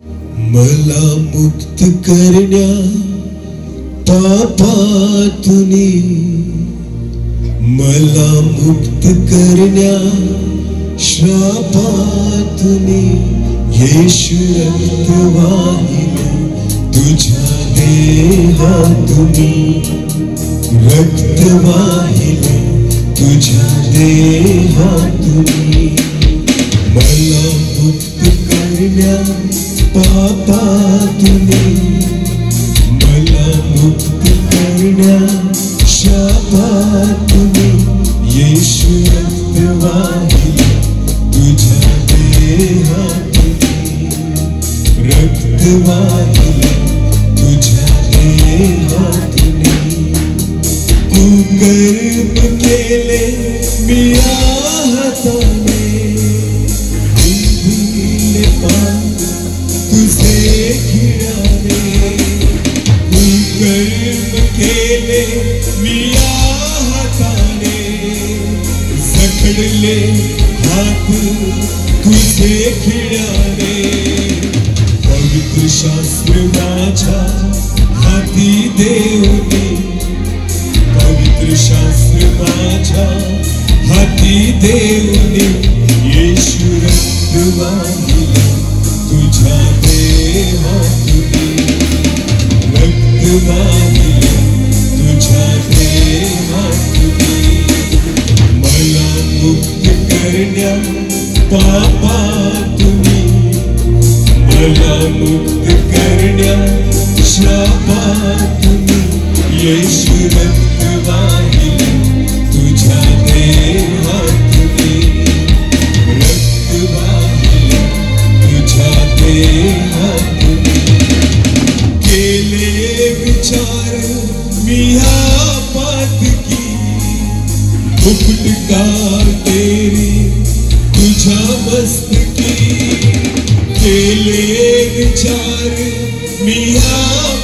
मला मुक्त करण्या पापातुनी, मला मुक्त करण्या श्रापातुनी, येशू रक्त वाहिले तुझ्या देहातुनी, रक्त वाहिले तुझ्या देहातुनी, मला मुक्त करण्या पापातुनी, मला मुक्त करण्या शापातुनी, येशू रक्त वाहिले तुझ्या देहातुनी, रक्त वाहिले तुझ्या देहातुनी, कुकर्म केले मी हाताने, दिले पाप तुझे खिळाने, कुकर्म केले मी हाताने, जखडले हात तुझे खिळाने, पवित्र शास्त्र माझ्या हाती देऊनी, पवित्र शास्त्र माझ्या हाती देऊनी, येशू रक्त वाहिले तुझ्या देहातुनी, रक्त वाहिले तुझ्या देहातुनी, मला मुक्त करण्या पापातुनी, मला मुक्त करण्या शापातुनी, येशू रक्त वाहिले तुझ्या देहातुनी, रक्त वाहिले तुझ्या देहातुनी, केले विचार मी पातकी, फुफुटकार तेरी तुझ्या मस्तकी, केले विचार मी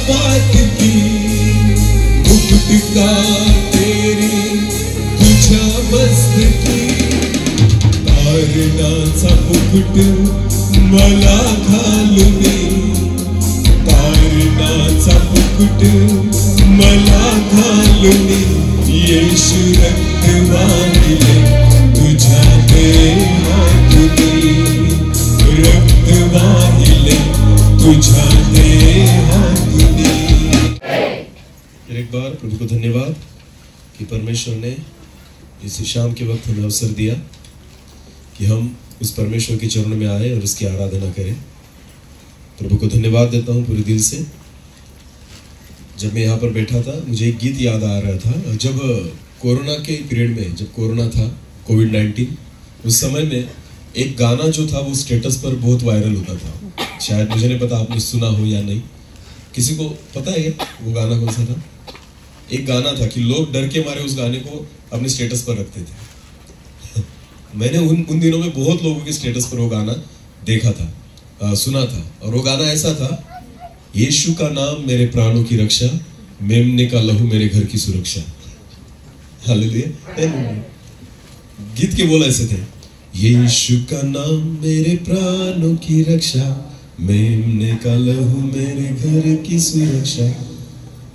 पातकी, फुफुटकार तेरी तुझ्या मस्तकी, तारणाचा मुकुट मला घालुनी, तारणाचा मुकुट मला घालुनी, येशू रक्त वाहिले तुझ्या देहातुनी, रक्त वाहिले तुझ्या देहातुनी। एक बार प्रभु को धन्यवाद कि परमेश्वर ने इस शाम के वक्त हमें अवसर दिया कि हम उस परमेश्वर के चरणों में आए और उसकी आराधना करें। प्रभु को धन्यवाद देता हूँ पूरे दिल से। जब मैं यहाँ पर बैठा था मुझे एक गीत याद आ रहा था, जब कोरोना के पीरियड में, जब कोरोना था, कोविड-19, उस समय में एक गाना जो था वो स्टेटस पर बहुत वायरल होता था। शायद मुझे नहीं पता आपने सुना हो या नहीं, किसी को पता है क्या वो गाना कौन सा था? एक गाना था कि लोग डर के मारे उस गाने को अपने स्टेटस पर रखते थे। मैंने उन दिनों में बहुत लोगों के स्टेटस पर वो गाना देखा था, सुना था, और वो गाना ऐसा था, यीशु का नाम मेरे प्राणों की रक्षा, मेमने का लहू मेरे घर की सुरक्षा। हालेलुया। गीत के बोल ऐसे थे, यीशु का नाम मेरे प्राणों की रक्षा, मेमने का लहू मेरे घर की सुरक्षा।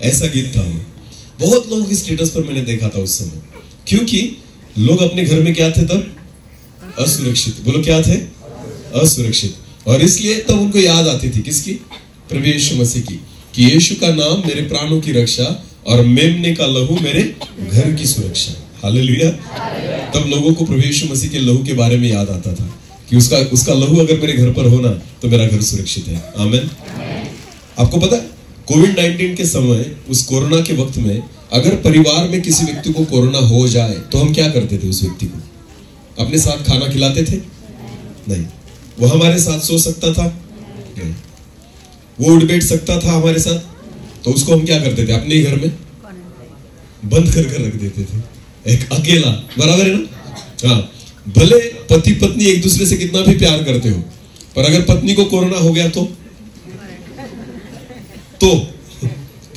ऐसा गीत था। बहुत लोगों के स्टेटस पर मैंने देखा था उस समय, क्योंकि लोग अपने घर में क्या थे तब? असुरक्षित। बोलो क्या थे? असुरक्षित। और इसलिए तब उनको याद आती थी किसकी? प्रभु यीशु मसीह की, कि यीशु का नाम मेरे प्राणों की रक्षा और मेमने का लहू मेरे घर की सुरक्षा। हालेलुया। तब लोगों को प्रभु यीशु मसीह के लहू के बारे में याद आता था कि उसका लहू अगर मेरे घर पर होना तो मेरा घर सुरक्षित है। आमीन। आपको पता है कोविड-19 के समय, उस कोरोना के वक्त में, अगर परिवार में किसी व्यक्ति को कोरोना हो जाए तो हम क्या करते थे? उस व्यक्ति को अपने साथ खाना खिलाते थे? नहीं। वो हमारे साथ सो सकता था? नहीं। वो उठ बैठ सकता था हमारे साथ? तो उसको हम क्या करते थे? अपने ही घर में बंद कर रख देते थे, एक अकेला। बराबर है ना? हाँ। भले पति पत्नी एक दूसरे से कितना भी प्यार करते हो, पर अगर पत्नी को कोरोना हो गया तो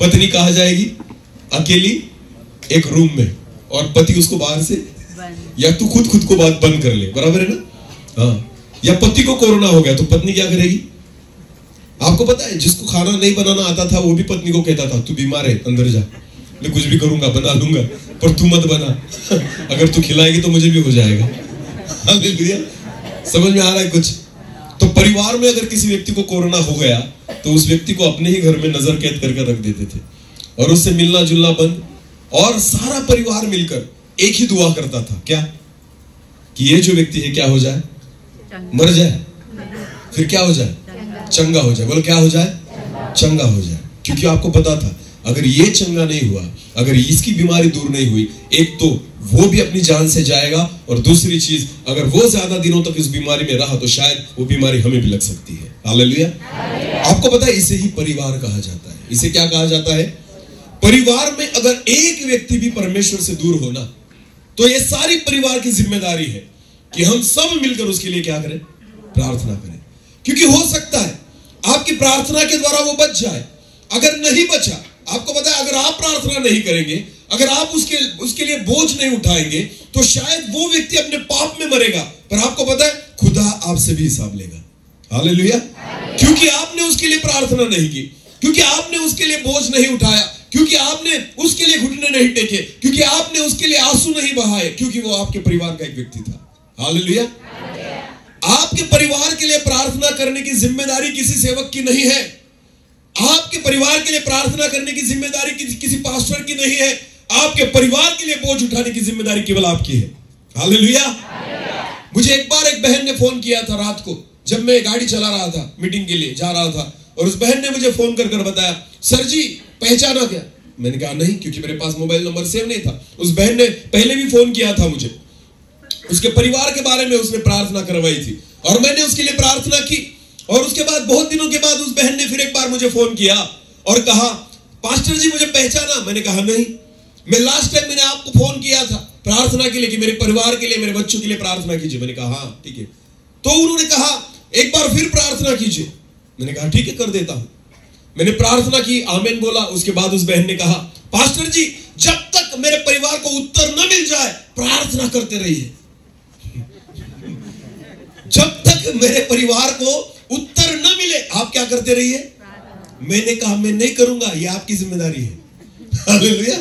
पत्नी कहाँ जाएगी? अकेली एक रूम में, और पति उसको बाहर से, या तू खुद को बात बंद कर ले। बराबर है ना? हाँ। या पति को कोरोना हो गया तो पत्नी क्या करेगी? आपको पता है जिसको खाना नहीं बनाना आता था वो भी पत्नी को कहता था तू बीमार है अंदर जा, मैं कुछ भी करूंगा बना लूंगा, पर तू मत बना अगर तू खिलाएगी तो मुझे भी हो जाएगा। हालेलुया। समझ में आ रहा है कुछ? तो परिवार में अगर किसी व्यक्ति को कोरोना हो गया तो उस व्यक्ति को अपने ही घर में नजर कैद करके रख देते थे और उससे मिलना जुलना बंद, और सारा परिवार मिलकर एक ही दुआ करता था, क्या? कि ये जो व्यक्ति है क्या हो जाए? मर जाए, फिर क्या हो जाए? चंगा हो जाए। बोलो क्या हो जाए? चंगा हो जाए। क्योंकि आपको पता था अगर ये चंगा नहीं हुआ, अगर इसकी बीमारी दूर नहीं हुई, एक तो वो भी अपनी जान से जाएगा, और दूसरी चीज अगर वो ज्यादा दिनों तक इस बीमारी में रहा तो शायद वो बीमारी हमें भी लग सकती है। हालेलुया। आपको पता है इसे ही परिवार कहा जाता है। इसे क्या कहा जाता है? परिवार में अगर एक व्यक्ति भी परमेश्वर से दूर होना तो ये सारी परिवार की जिम्मेदारी है कि हम सब मिलकर उसके लिए क्या करें? प्रार्थना करें। क्योंकि हो सकता है आपकी प्रार्थना के द्वारा वो बच जाए, अगर नहीं बचा, आपको पता है अगर आप प्रार्थना नहीं करेंगे, अगर आप उसके लिए बोझ नहीं उठाएंगे तो शायद वो व्यक्ति अपने पाप में मरेगा, पर आपको पता है खुदा आपसे भी हिसाब लेगा। हालेलुया। क्योंकि आपने उसके लिए प्रार्थना नहीं की, क्योंकि आपने उसके लिए बोझ नहीं उठाया, क्योंकि आपने उसके लिए घुटने नहीं टेके, क्योंकि आपने उसके लिए आंसू नहीं बहाए, क्योंकि वो आपके परिवार का एक व्यक्ति था। हालेलुया। आपके परिवार के लिए प्रार्थना करने की जिम्मेदारी किसी सेवक की नहीं है। आपके परिवार के लिए प्रार्थना करने की जिम्मेदारी किसी पास्टर की नहीं है। आपके परिवार के लिए बोझ उठाने की जिम्मेदारी केवल आपकी है। हालेलुया। मुझे एक बार एक बहन ने फोन किया था रात को, जब मैं गाड़ी चला रहा था, मीटिंग के लिए जा रहा था, और उस बहन ने मुझे फोन कर बताया, सर जी पहचाना क्या? मैंने कहा नहीं, क्योंकि मेरे पास मोबाइल नंबर सेव नहीं था। उस बहन ने पहले भी फोन किया था मुझे, उसके परिवार के बारे में उसने प्रार्थना करवाई थी और मैंने उसके लिए प्रार्थना की। और उसके बाद बहुत दिनों के बाद उस बहन ने फिर एक बार मुझे फोन किया और कहा, पास्टर जी मुझे पहचाना? मैंने कहा नहीं, मैं लास्ट टाइम मैंने आपको फोन किया था प्रार्थना के लिए कि मेरे परिवार के लिए, मेरे बच्चों के लिए प्रार्थना कीजिए। मैंने कहा हाँ ठीक है। तो उन्होंने कहा एक बार फिर प्रार्थना कीजिए। मैंने कहा ठीक है कर देता हूं। मैंने प्रार्थना की, आमीन बोला। उसके बाद उस बहन ने कहा, पास्टर जी जब तक मेरे परिवार को उत्तर न मिल जाए प्रार्थना करते रहिए। जब तक मेरे परिवार को उत्तर न मिले आप क्या करते रहिए। मैंने कहा मैं नहीं करूंगा, ये आपकी जिम्मेदारी है। हालेलुया।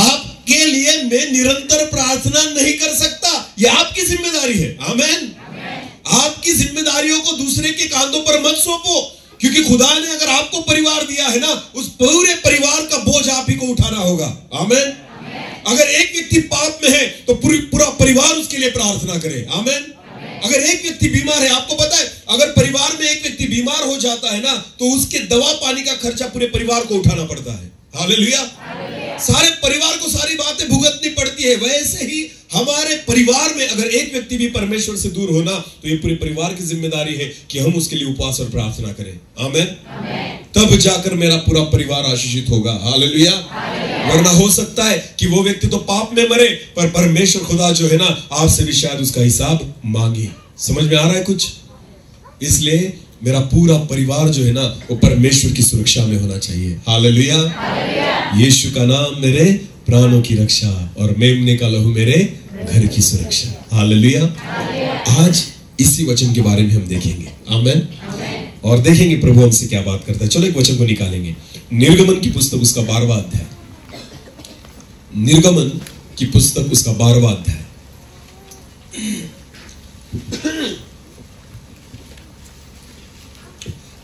आपके लिए मैं निरंतर प्रार्थना नहीं कर सकता, ये आपकी जिम्मेदारी है। आमीन। आपकी जिम्मेदारियों को दूसरे के कांधों पर मत सौंपो, क्योंकि खुदा ने अगर आपको परिवार दिया है ना, उस पूरे परिवार का बोझ आप ही को उठाना होगा। आमीन। अगर एक व्यक्ति पाप में है तो पूरा परिवार उसके लिए प्रार्थना करे। आमीन। अगर एक व्यक्ति बीमार है, आपको पता है अगर परिवार में एक व्यक्ति बीमार हो जाता है ना, तो उसके दवा पानी का खर्चा पूरे परिवार को उठाना पड़ता है। हालेलुया। सारे परिवार को सारी बातें भुगतनी पड़ती है। वैसे ही हमारे परिवार में अगर एक व्यक्ति भी परमेश्वर से दूर होना तो ये पूरे परिवार की जिम्मेदारी है कि हम उसके लिए उपवास और प्रार्थना करें। आमीन। तब जाकर मेरा पूरा परिवार आशीषित होगा। हालेलुया। वरना हो सकता है कि वो व्यक्ति तो पाप में मरे, पर परमेश्वर खुदा जो है ना आपसे भी शायद उसका हिसाब मांगे। समझ में आ रहा है कुछ? इसलिए मेरा पूरा परिवार जो है ना वो परमेश्वर की सुरक्षा में होना चाहिए। हालेलुया। यीशु का नाम मेरे प्राणों की रक्षा और मेमने का लहू मेरे घर की सुरक्षा। हालेलुया। आज इसी वचन के बारे में हम देखेंगे। आमीन। और देखेंगे प्रभु हमसे क्या बात करता है। चलो एक वचन को निकालेंगे, निर्गमन की पुस्तक उसका 12वां अध्याय। निर्गमन की पुस्तक उसका 12वां अध्याय।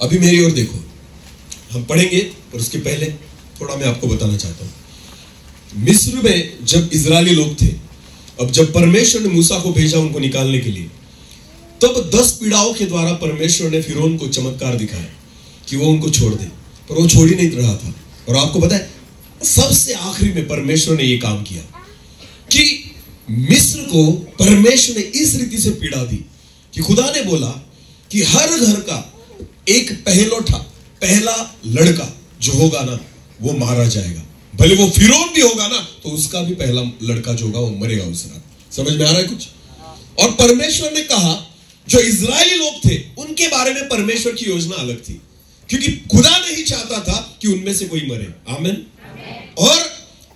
अभी मेरी ओर देखो, हम पढ़ेंगे, पर उसके पहले थोड़ा मैं आपको बताना चाहता हूं। मिस्र में जब इजरायली लोग थे, अब जब परमेश्वर ने मूसा को भेजा उनको निकालने के लिए, तब 10 पीड़ाओं के द्वारा परमेश्वर ने फिरौन को चमत्कार दिखाया कि वो उनको छोड़ दे, पर वो छोड़ ही नहीं रहा था। और आपको पता है सबसे आखिरी में परमेश्वर ने ये काम किया कि मिस्र को परमेश्वर ने इस रीति से पीड़ा दी कि खुदा ने बोला कि हर घर का एक पहला लड़का जो होगा ना वो मारा जाएगा, भले वो फिरौन भी होगा ना तो उसका भी पहला लड़का जो होगा वो मरेगा उस रात। समझ में आ रहा है कुछ? और परमेश्वर ने कहा जो इजरायली लोग थे उनके बारे में परमेश्वर की योजना अलग थी, क्योंकि खुदा नहीं चाहता था कि उनमें से कोई मरे। आमीन। और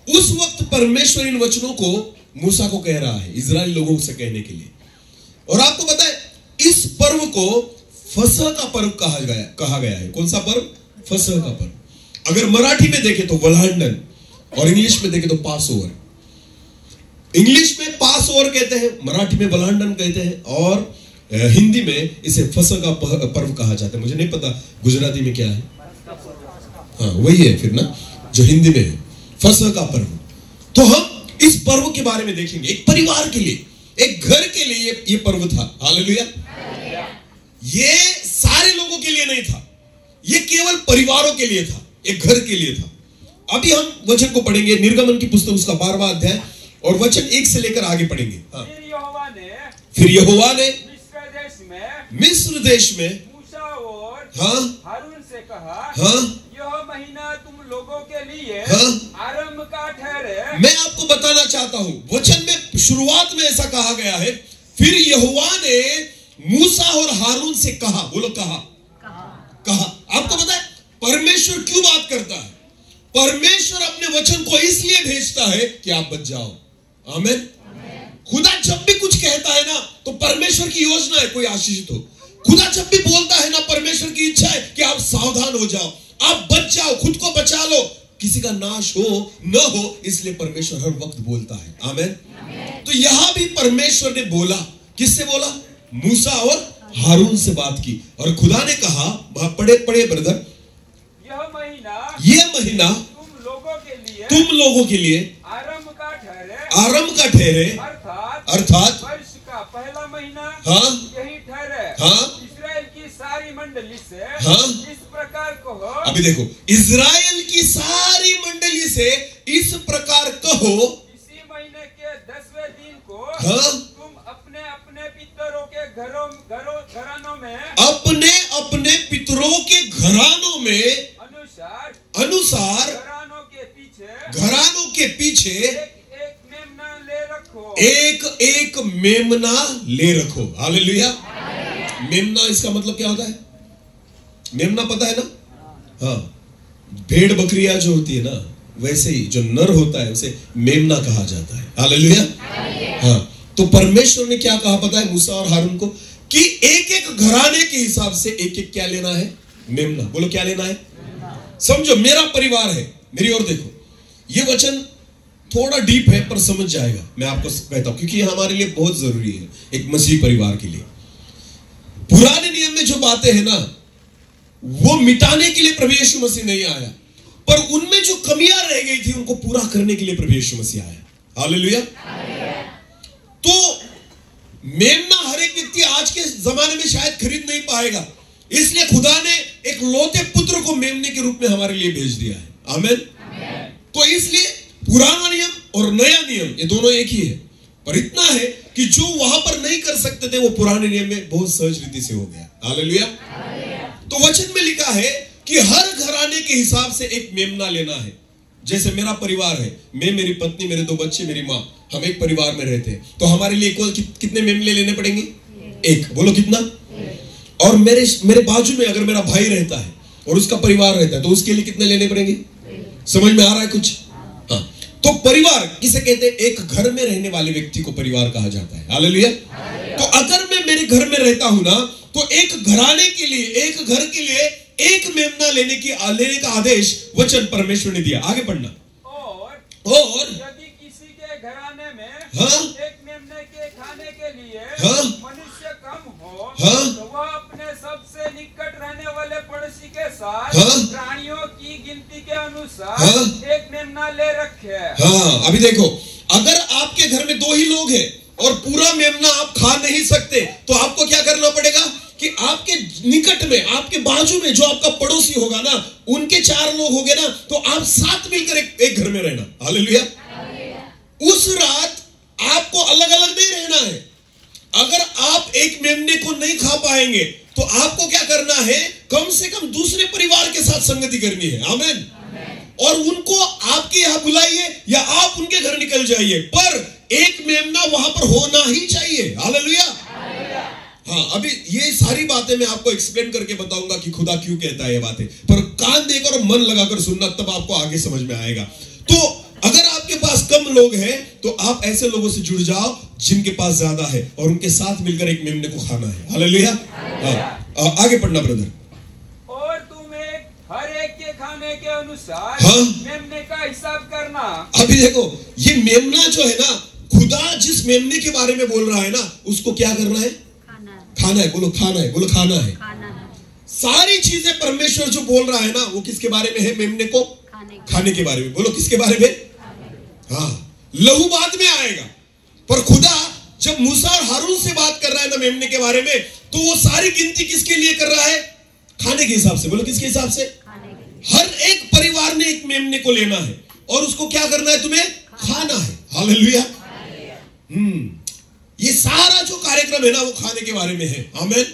उस वक्त परमेश्वर इन वचनों को मूसा को कह रहा है इजरायली लोगों से कहने के लिए। और आपको पता है इस पर्व को फसह का पर्व कहा गया है। कौन सा पर्व? फसह का पर्व। अगर मराठी में देखें तो वल्हांडन, और इंग्लिश में देखें तो पास ओवर। इंग्लिश में पास ओवर कहते हैं, मराठी में वल्हांडन कहते हैं, और हिंदी में इसे फसह का पर्व कहा जाता है। मुझे नहीं पता गुजराती में क्या है। हाँ वही है फिर ना जो हिंदी में है, फसह का पर्व। तो हम इस पर्व के बारे में देखेंगे। एक परिवार के लिए, एक घर के लिए ये पर्व था। हालेलुया। ये सारे लोगों के लिए नहीं था, ये केवल परिवारों के लिए था, एक घर के लिए था। अभी हम वचन को पढ़ेंगे, निर्गमन की पुस्तक उसका 12वां अध्याय और वचन 1 से लेकर आगे पढ़ेंगे। हाँ। फिर यहोवा ने मिस्र देश में मूसा और हारून से कहा, यह महीना तुम लोगों के लिए आरंभ का ठहरे। मैं आपको बताना चाहता हूं, वचन में शुरुआत में ऐसा कहा गया है, फिर यहोवा ने मूसा और हारून से कहा। बोलो कहा। आपको पता है परमेश्वर क्यों बात करता है? परमेश्वर अपने वचन को इसलिए भेजता है कि आप बच जाओ। आमीन। खुदा जब भी कुछ कहता है ना तो परमेश्वर की योजना है कोई आशीषित हो। खुदा जब भी बोलता है ना, परमेश्वर की इच्छा है कि आप सावधान हो जाओ, आप बच जाओ, खुद को बचा लो, किसी का नाश हो न हो, इसलिए परमेश्वर हर वक्त बोलता है। आमीन। तो यहां भी परमेश्वर ने बोला, किससे बोला? मूसा और हारून से बात की, और खुदा ने कहा, पढ़े ब्रदर, यह महीना तुम लोगों के लिए आरंभ का ठहरे, अर्थात वर्ष का पहला महीना यही ठहरे। इस्राएल की सारी मंडली से इस प्रकार कहो। अभी देखो, इस्राएल की सारी मंडली से इस प्रकार कहो, इसी महीने के 10वें दिन को तुम अपने अपने पितरों के घरानों में पितरों के घरानों में अनुसार घरानों के पीछे एक मेमना ले रखो। हालेलुया। मेमना इसका मतलब क्या होता है? मेमना पता है ना? हाँ, भेड़ बकरियां जो होती है ना, वैसे ही जो नर होता है उसे मेमना कहा जाता है। हालेलुया। हाँ, तो परमेश्वर ने क्या कहा पता है मूसा और हारून को? कि एक एक घराने के हिसाब से एक एक क्या लेना है? मेमना। बोलो क्या लेना है? समझो, मेरा परिवार है, मेरी ओर देखो। ये वचन थोड़ा डीप है पर समझ जाएगा, मैं आपको कहता हूं, क्योंकि ये हमारे लिए बहुत जरूरी है, एक मसीह परिवार के लिए। पुराने नियम में जो बातें हैं ना, वो मिटाने के लिए प्रभु यीशु मसीह नहीं आया, पर उनमें जो कमियां रह गई थी उनको पूरा करने के लिए प्रभु यीशु मसीह आया। हालेलुया। तो मेमना हर एक व्यक्ति आज के जमाने में शायद खरीद नहीं पाएगा, इसलिए खुदा ने एक लौते पुत्र को मेमने के रूप में हमारे लिए भेज दिया है। आमीन। तो इसलिए पुराना नियम और नया नियम ये दोनों एक ही है, पर इतना है कि जो वहां पर नहीं कर सकते थे वो पुराने नियम में बहुत सहज रीति से हो गया। हालेलुया। तो वचन में लिखा है कि हर घराने के हिसाब से एक मेमना लेना है। जैसे मेरा परिवार है, मैं, मेरी पत्नी, मेरे 2 बच्चे, मेरी माँ, हम एक परिवार में रहते हैं, तो हमारे लिए कितने मेमने लेने पड़ेंगे? एक। बोलो कितना? और मेरे बाजू में अगर मेरा भाई रहता है और उसका परिवार रहता है तो उसके लिए कितने लेने पड़ेंगे? समझ में आ रहा है कुछ? हाँ। तो परिवार किसे कहते हैं? एक घर में रहने वाले व्यक्ति को परिवार कहा जाता है। हालेलुया। तो अगर मैं मेरे घर में रहता हूं ना, तो एक घराने के लिए, एक घर के लिए एक मेमना लेने का आदेश वचन परमेश्वर ने दिया। आगे पढ़ना। और यदि किसी के घराने में एक मेमने के खाने के लिए मनुष्य कम हो, तो वह अपने सबसे निकट रहने वाले पड़ोसी के साथ प्राणियों की गिनती के अनुसार एक मेमना ले रखे। हाँ, अभी देखो, अगर आपके घर में 2 ही लोग हैं और पूरा मेमना आप खा नहीं सकते, तो आपको क्या करना पड़ेगा कि आपके निकट में, आपके बाजू में जो आपका पड़ोसी होगा ना, उनके 4 लोग होंगे ना, तो आप साथ मिलकर एक घर में रहना। हालेलुया। उस रात आपको अलग अलग नहीं रहना है। अगर आप एक मेमने को नहीं खा पाएंगे तो आपको क्या करना है? कम से कम दूसरे परिवार के साथ संगति करनी है। आमीन। और उनको आपके यहां बुलाइए या आप उनके घर निकल जाइए, पर एक मेमना वहां पर होना ही चाहिए। हालेलुया। हाँ, अभी ये सारी बातें मैं आपको एक्सप्लेन करके बताऊंगा कि खुदा क्यों कहता है ये बातें, पर कान देकर और मन लगाकर सुनना, तब आपको आगे समझ में आएगा। तो अगर आपके पास कम लोग हैं तो आप ऐसे लोगों से जुड़ जाओ जिनके पास ज्यादा है, और उनके साथ मिलकर एक मेमने को खाना है। हालेलुया। हाँ, आगे पढ़ना ब्रदर। और तुम्हें हर एक के खाने के अनुसार हाँ? मेमने का हिसाब करना। अभी देखो, ये मेमना जो है ना, खुदा जिस मेमने के बारे में बोल रहा है ना, उसको क्या करना है? खाना है। बोलो खाना है, बोलो खाना है। सारी चीजें परमेश्वर जो बोल रहा है ना, वो किसके बारे में है? मेमने को खाने के बारे में। बोलो किसके बारे में? हाँ, लहू बाद में आएगा, पर खुदा जब मूसा और हारून से बात कर रहा है ना मेमने के बारे में, तो वो सारी गिनती किसके लिए कर रहा है? खाने के हिसाब से। बोलो किसके हिसाब से? हर एक परिवार ने एक मेमने को लेना है और उसको क्या करना है? तुम्हें खाना है। हालेलुया। ये सारा जो कार्यक्रम है ना, वो खाने के बारे में है। आमीन।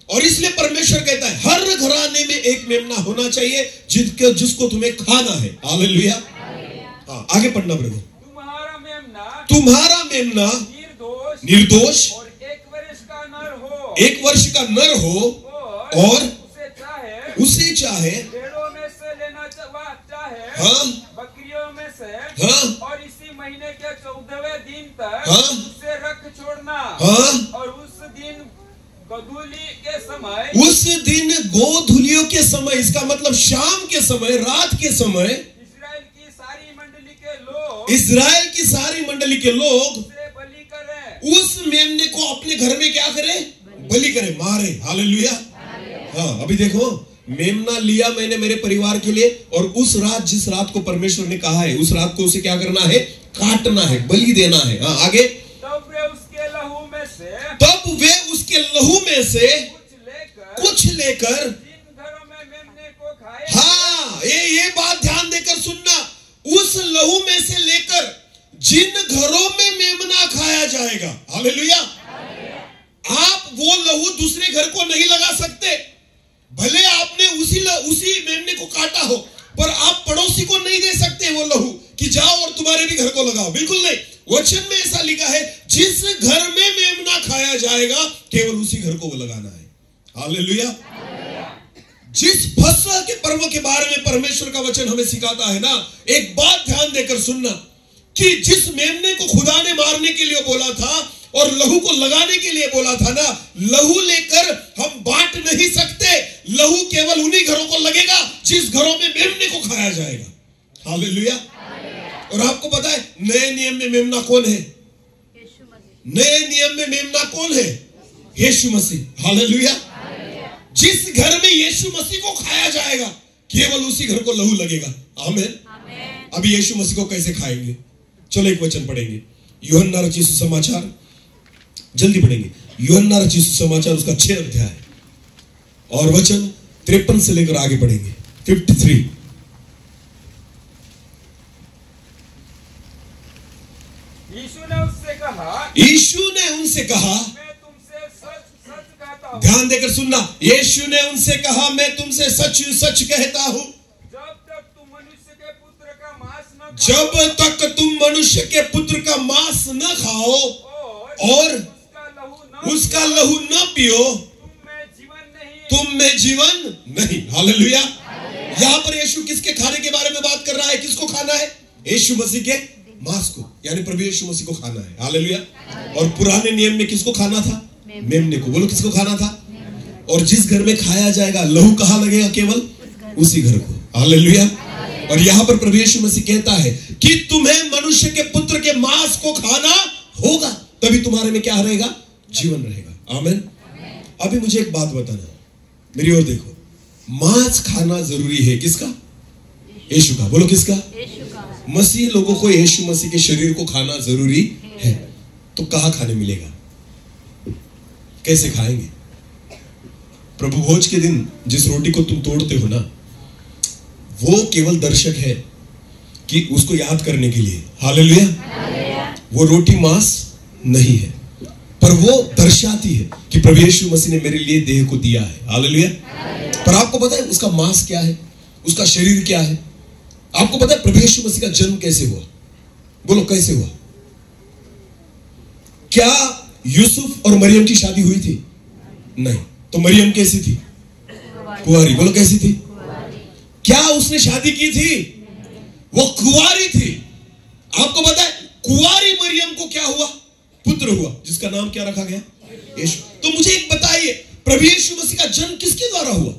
और इसलिए परमेश्वर कहता है हर घराने में एक मेमना होना चाहिए जिसको तुम्हें खाना है। हालेलुया। हाँ, आगे पढ़ना ब्रदर। तुम्हारा मेमना निर्दोष और 1 वर्ष का नर हो। 1 वर्ष का नर हो और उसे चाहे भेड़ों में से लेना चाहे, हाँ? बकरियों में से, हाँ? और इसी महीने के 14वें दिन तक हाँ? उसे रख छोड़ना। हाँ? और उस दिन गोधूली के समय, उस दिन गोधूलियों के समय, इसका मतलब शाम के समय, रात के समय, इस्राएल की सारी मंडली के लोग उसे बलि करें। उस मेमने को अपने घर में क्या करे? बलि करे, मारे। हालेलुया। हाँ, अभी देखो, मेमना लिया मैंने मेरे परिवार के लिए, और उस रात, जिस रात को परमेश्वर ने कहा है, उस रात को उसे क्या करना है? काटना है, बलि देना है। हाँ, आगे। तब वे उसके लहू में से कुछ लेकर जिन घरों में मेमने को खाए। हाँ, ये बात ध्यान देकर सुनना। उस लहू में से लेकर जिन घरों में मेमना खाया जाएगा। हालेलुया। आप वो लहू दूसरे घर को नहीं लगा सकते। भले आपने उसी मेमने को काटा हो, पर आप पड़ोसी को नहीं दे सकते वो लहू कि जाओ और तुम्हारे भी घर को लगाओ। बिल्कुल नहीं। वचन में ऐसा लिखा है, जिस घर में मेमना खाया जाएगा केवल उसी घर को वो लगाना है। हालेलुया। जिस फसह के पर्व के बारे में परमेश्वर का वचन हमें सिखाता है ना, एक बात ध्यान देकर सुनना, कि जिस मेमने को खुदा ने मारने के लिए बोला था और लहू को लगाने के लिए बोला था ना, लहू लेकर हम बांट नहीं सकते। लहू केवल उन्हीं घरों को लगेगा जिस घरों में मेमने को खाया जाएगा। हालेलुया। और आपको पता है नए नियम में मेमना कौन है? नए नियम में मेमना कौन है? यीशु मसीह। हालेलुया। जिस घर में यीशु मसीह को खाया जाएगा केवल उसी घर को लहू लगेगा। आमीन। अभी यीशु मसीह को कैसे खाएंगे? चलो एक वचन पढ़ेंगे, यूहन्ना रचित सुसमाचार, जल्दी पढ़ेंगे। यूहन्ना रचित सुसमाचार उसका 6 अध्याय और वचन 53 से लेकर आगे पढ़ेंगे 53। यीशु ने उनसे कहा, मैं तुमसे सच सच कहता हूं। ध्यान देकर सुनना, यीशु ने उनसे कहा, मैं तुमसे सच सच कहता हूं, जब तक तुम मनुष्य के पुत्र का मांस न खाओ और उसका लहू न पियो, तुम में जीवन नहीं। हालेलुया। यहां पर यीशु किसके खाने के बारे में बात कर रहा है? किसको खाना है? यीशु मसीह के मांस को, यानी प्रभु यीशु मसीह को खाना है। हालेलुया। और पुराने नियम में किसको खाना था? मेमने को। बोलो किसको खाना था? और जिस घर में खाया जाएगा लहू कहां लगेगा? केवल उसी घर को। हालेलुया। और यहां पर प्रभु यीशु मसीह कहता है कि तुम्हें मनुष्य के पुत्र के मांस को खाना होगा, तभी तुम्हारे में क्या रहेगा? जीवन रहेगा। आमीन। अभी मुझे एक बात बताना, मेरी ओर देखो। मांस खाना जरूरी है किसका? यीशु का। बोलो किसका? मसीह लोगों को यीशु मसीह के शरीर को खाना जरूरी है। तो कहां खाने मिलेगा? कैसे खाएंगे? प्रभु भोज के दिन जिस रोटी को तुम तोड़ते हो ना, वो केवल दर्शक है कि उसको याद करने के लिए। हालेलुया। वो रोटी मांस नहीं है, पर वो दर्शाती है कि प्रभु यीशु मसीह ने मेरे लिए देह को दिया है। हालेलुया। पर आपको पता है उसका मांस क्या है? उसका शरीर क्या है? आपको पता है प्रभु यीशु मसीह का जन्म कैसे हुआ? बोलो कैसे हुआ? क्या यूसुफ और मरियम की शादी हुई थी? नहीं। तो मरियम कैसी थी? कुंवारी। बोलो कैसी थी? क्या उसने शादी की थी? वो कुंवारी थी। आपको पता है कुंवारी मरियम को क्या हुआ? पुत्र हुआ, जिसका नाम क्या रखा गया? यीशु। तो मुझे एक बताइए, प्रभु यीशु मसीह का जन्म किसके द्वारा हुआ?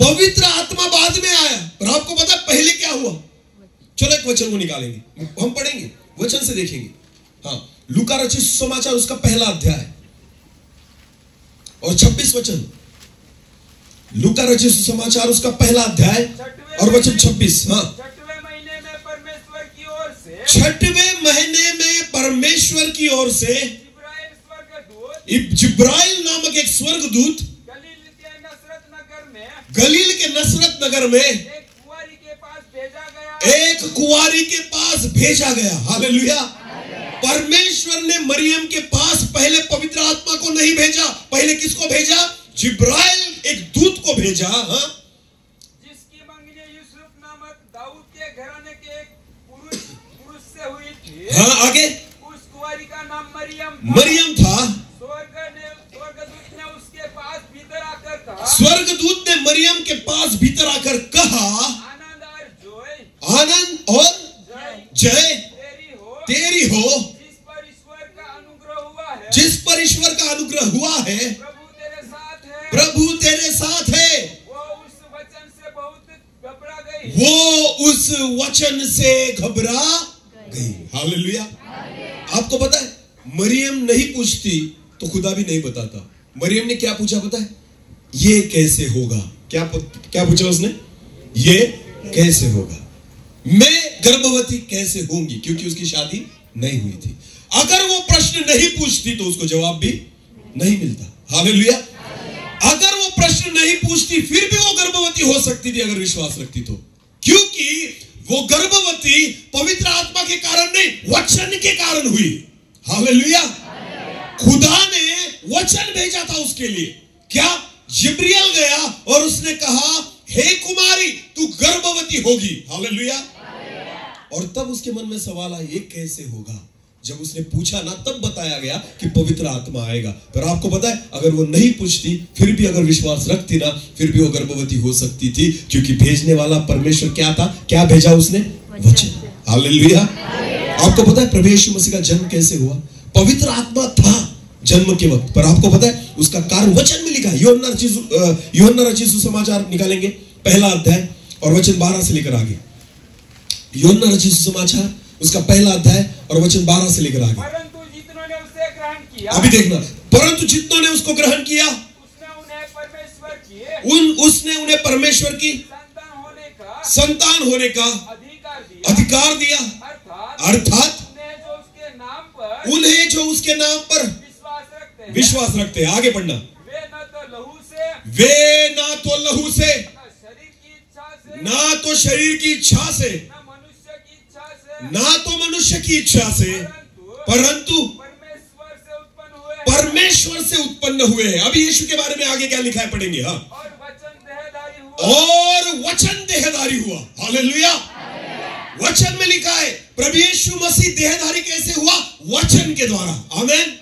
पवित्र आत्मा बाद में आया, पर आपको पता है पहले क्या हुआ? चलो एक वचन को निकालेंगे, हम पढ़ेंगे, वचन से देखेंगे। हाँ, लूका रचित सुसमाचार उसका पहला अध्याय और 26 वचन। लूका रचित सुसमाचार उसका पहला अध्याय और वचन 26। हाँ, छठवें महीने में परमेश्वर की ओर से, छठवें महीने में परमेश्वर की ओर से जिब्राइल स्वर्गदूत जिब्राइल नामक एक स्वर्गदूत गलील के नसरत नगर में एक कुंवारी के पास भेजा गया। एक कुंवारी के पास भेजा गया। हालेलुया। परमेश्वर ने मरियम के पास पहले पवित्र आत्मा को नहीं भेजा, पहले किसको भेजा? जिब्राइल एक दूत को भेजा। हाँ, जिसकी मंगनी यूसुफ नामक दाऊद के घराने के एक पुरुष से हुई थी। हाँ, आगे। उस कुंवारी का नाम मरियम था। स्वर्गदूत ने उसके पास भीतर आकर कहा, स्वर्गदूत ने मरियम के पास भीतर आकर कहा, आनंद और जय तेरी हो जिस पर ईश्वर का अनुग्रह हुआ है, जिस पर ईश्वर का अनुग्रह हुआ है, प्रभु तेरे साथ है। प्रभु तेरे साथ है। वो उस वचन से बहुत घबरा गई। वो उस वचन से घबरा गई। हालेलुया। आपको पता है मरियम नहीं पूछती तो खुदा भी नहीं बताता। मरियम ने क्या पूछा पता है? ये कैसे होगा? क्या पूछा उसने? ये कैसे होगा? मैं गर्भवती कैसे होंगी? क्योंकि उसकी शादी नहीं हुई थी। अगर वो प्रश्न नहीं पूछती तो उसको जवाब भी नहीं मिलता। हालेलुया। अगर वो प्रश्न नहीं पूछती फिर भी वो गर्भवती हो सकती थी अगर विश्वास रखती तो, क्योंकि वो गर्भवती पवित्र आत्मा के कारण नहीं, वचन के कारण हुई। हालेलुया। खुदा ने वचन भेजा था उसके लिए। क्या? जिब्रियल गया और उसने कहा, हे कुमारी तू गर्भवती होगी। हालेलुया। और तब उसके मन में सवाल आया, ये कैसे होगा? जब उसने पूछा ना तब बताया गया कि पवित्र आत्मा आएगा। पर आपको पता है अगर वो नहीं पूछती फिर भी अगर विश्वास रखती ना फिर भी वो गर्भवती हो सकती थी, क्योंकि भेजने वाला परमेश्वर क्या था? क्या भेजा उसने? वचन। हालेलुया। आपको पता है प्रभु यीशु मसीह का जन्म कैसे हुआ? पवित्र आत्मा था जन्म के वक्त, पर आपको पता है उसका कारण वचन में लिखा है। यूहन्ना रचित सुसमाचार निकालेंगे पहला अध्याय और वचन 12 से लेकर आगे। यूहन्ना रचित सुसमाचार उसका पहला अध्याय और वचन 12 से लेकर आगे। परंतु जितनों ने उसे ग्रहण किया, अभी देखना, परंतु जितनों ने उसको ग्रहण किया उसने उन्हें परमेश्वर की संतान होने का अधिकार दिया। अर्थात उन्हें जो उसके नाम पर विश्वास रखते हैं। आगे बढ़ना। वे ना तो लहू से, ना तो शरीर की इच्छा से, ना तो मनुष्य की इच्छा से, परंतु परमेश्वर से उत्पन्न हुए हैं। अभी यीशु के बारे में आगे क्या लिखा है पढ़ेंगे। हाँ, और वचन देहधारी हुआ। हालेलुया। वचन में लिखा है प्रभु यीशु मसीह देहधारी कैसे हुआ? वचन के द्वारा। आमीन।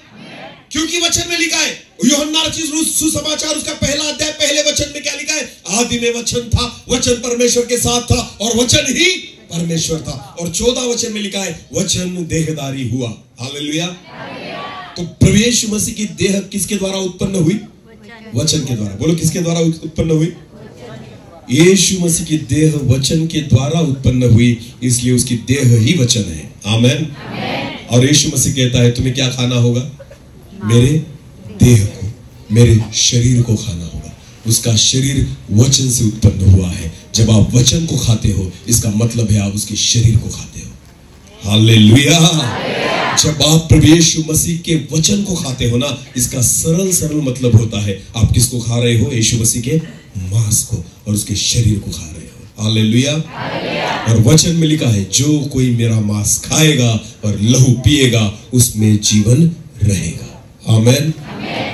क्योंकि वचन में लिखा है, यूहन्ना रचित सुसमाचार उसका पहला अध्याय पहले वचन में क्या लिखा है? आदि में वचन था, वचन परमेश्वर के साथ था और वचन ही परमेश्वर था। और 14 वचन में लिखा है वचन देहधारी हुआ। हालेलुया। तो प्रभु यीशु मसीह की देह किसके द्वारा उत्पन्न हुई? वचन के द्वारा। बोलो किसके द्वारा उत्पन्न हुई? यीशु मसीह की देह वचन के द्वारा उत्पन्न हुई, इसलिए उसकी देह ही वचन है। आमीन। और यीशु मसीह कहता है तुम्हें क्या खाना होगा? मेरे देह को, मेरे शरीर को खाना होगा। उसका शरीर वचन से उत्पन्न हुआ है। जब आप वचन को खाते हो इसका मतलब है आप उसके शरीर को खाते हो। हालेलुया। जब आप प्रभु यीशु मसीह के वचन को खाते हो ना, इसका सरल मतलब होता है आप किसको खा रहे हो? यीशु मसीह के मांस को और उसके शरीर को खा रहे हो। हालेलुया। और वचन में लिखा है जो कोई मेरा मांस खाएगा और लहू पिएगा उसमें जीवन रहेगा। आमीन।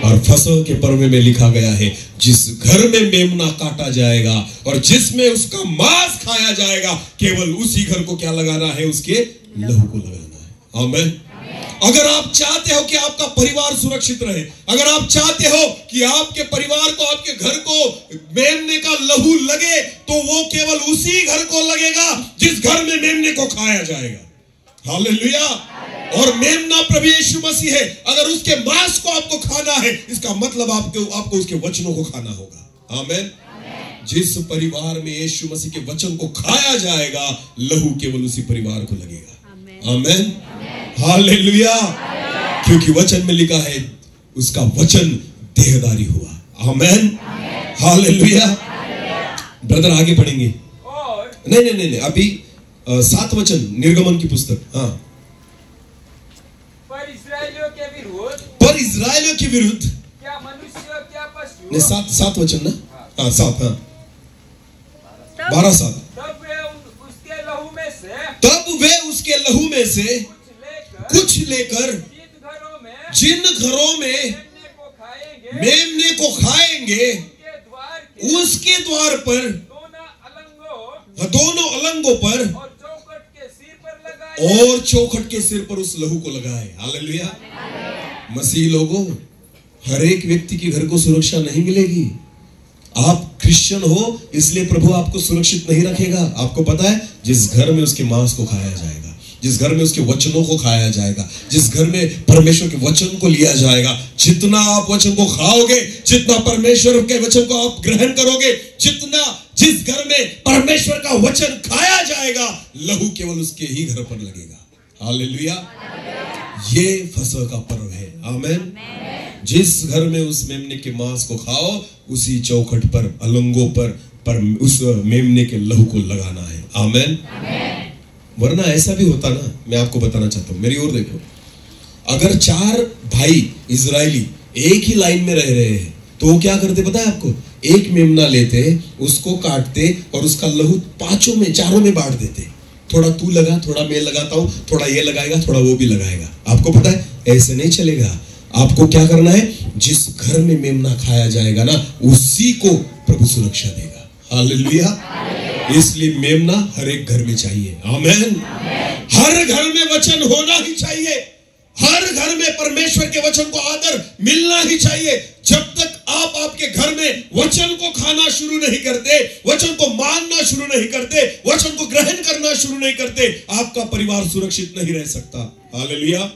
और फसह के पर्व में लिखा गया है जिस घर में मेमना काटा जाएगा और जिसमें उसका मांस खाया जाएगा केवल उसी घर को क्या लगाना है? उसके लहू को लगाना है। आमीन। अगर आप चाहते हो कि आपका परिवार सुरक्षित रहे, अगर आप चाहते हो कि आपके परिवार को, आपके घर को मेमने का लहू लगे, तो वो केवल उसी घर को लगेगा जिस घर में मेमने को खाया जाएगा। हालेलुया। और मेमना प्रभु यीशु मसीह है। अगर उसके मांस को आपको खाना है, इसका मतलब आपको उसके वचनों को खाना होगा। आमीन। जिस परिवार में यीशु मसीह के वचन को खाया जाएगा, लहू केवल उसी परिवार को लगेगा। आमीन, हालेलुया। क्योंकि वचन में लिखा है उसका वचन देहधारी हुआ। आमीन, हालेलुया। ब्रदर आगे पढ़ेंगे। नहीं, अभी 7 वचन निर्गमन की पुस्तक। हाँ, पर इस्राएलियों के विरुद्ध क्या मनुष्य क्या पशु। 7 वचन ना। हाँ 7, हाँ 12-7। तब वे उसके लहू में से कुछ लेकर जिन घरों में मेमने को खाएंगे उसके द्वार पर, दोनों अलंगों पर और चौखट के सिर पर उस लहू को लगाए। हालेलुया। मसीह लोगों, हर एक व्यक्ति के घर को सुरक्षा नहीं मिलेगी। आप क्रिश्चियन हो इसलिए प्रभु आपको सुरक्षित नहीं रखेगा। आपको पता है, जिस घर में उसके मांस को खाया जाएगा, जिस घर में उसके वचनों को खाया जाएगा, जिस घर में परमेश्वर के वचन को लिया जाएगा, जितना आप वचन को खाओगे, जितना परमेश्वर के वचन को आप ग्रहण करोगे, जिस घर में परमेश्वर का वचन खाया जाएगा, लहू केवल उसके ही घर पर लगेगा। हालेलुया। ये फसह का पर्व है। आमीन। जिस घर में उस मेमने के मांस को खाओ, उसी चौखट पर, अलंगों पर उस मेमने के लहू को लगाना है। आमीन। वरना ऐसा भी होता ना, मैं आपको बताना चाहता हूं, मेरी ओर देखो। अगर 4 भाई इजरायली एक ही लाइन में रह रहे हैं तो वो क्या करते पता है आपको? एक मेमना लेते, उसको काटते और उसका लहू 4 में बांट देते। थोड़ा तू लगा, थोड़ा मैं लगाता हूं, थोड़ा ये लगाएगा, थोड़ा वो भी लगाएगा। आपको पता है ऐसे नहीं चलेगा। आपको क्या करना है? जिस घर में मेमना खाया जाएगा ना, उसी को प्रभु सुरक्षा देगा। हालेलुया। इसलिए मेमना हर एक घर में चाहिए। आमीन। हर घर में वचन होना ही चाहिए। हर घर में परमेश्वर के वचन को आदर मिलना ही चाहिए। जब तक आप आपके घर में वचन को खाना शुरू नहीं करते, वचन को मानना शुरू नहीं करते, वचन को ग्रहण करना शुरू नहीं करते, आपका परिवार सुरक्षित नहीं रह सकता। हालेलुया।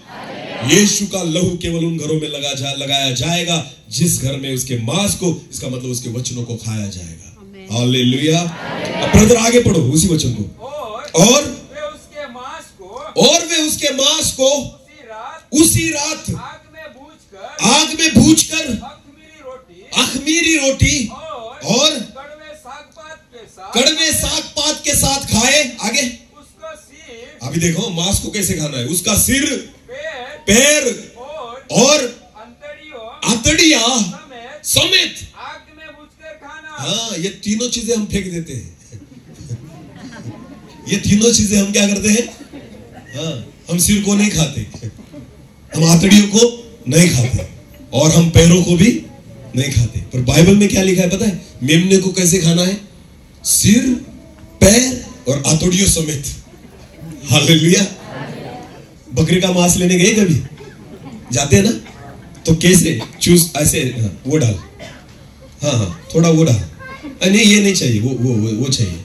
यीशु का लहू केवल उन घरों में लगाया जाएगा जिस घर में उसके मांस को, इसका मतलब उसके वचनों को खाया जाएगा। हालेलुया। अब ब्रदर आगे पढ़ो उसी वचन को। और वे उसके मांस को उसी रात आग में भूंजकर अख़मीरी रोटी और कड़वे साग पात के साथ खाए। आगे अभी देखो मांस को कैसे खाना है। उसका सिर, पैर और आंतड़िया समेत आग में भूनकर खाना। हाँ, ये तीनों चीजें हम फेंक देते हैं। ये तीनों चीजें हम क्या करते हैं? हाँ, हम सिर को नहीं खाते, हम आंतड़ियों को नहीं खाते और हम पैरों को भी नहीं खाते। पर बाइबल में क्या लिखा है पता है? मेमने को कैसे खाना है? सिर, पैर और आंतड़ियों समेत। हालेलुया। बकरी का मांस लेने गए कभी? जाते हैं ना, तो कैसे चूस ऐसे, वो डाल, हाँ थोड़ा वो डाल, नहीं ये नहीं चाहिए, वो चाहिए,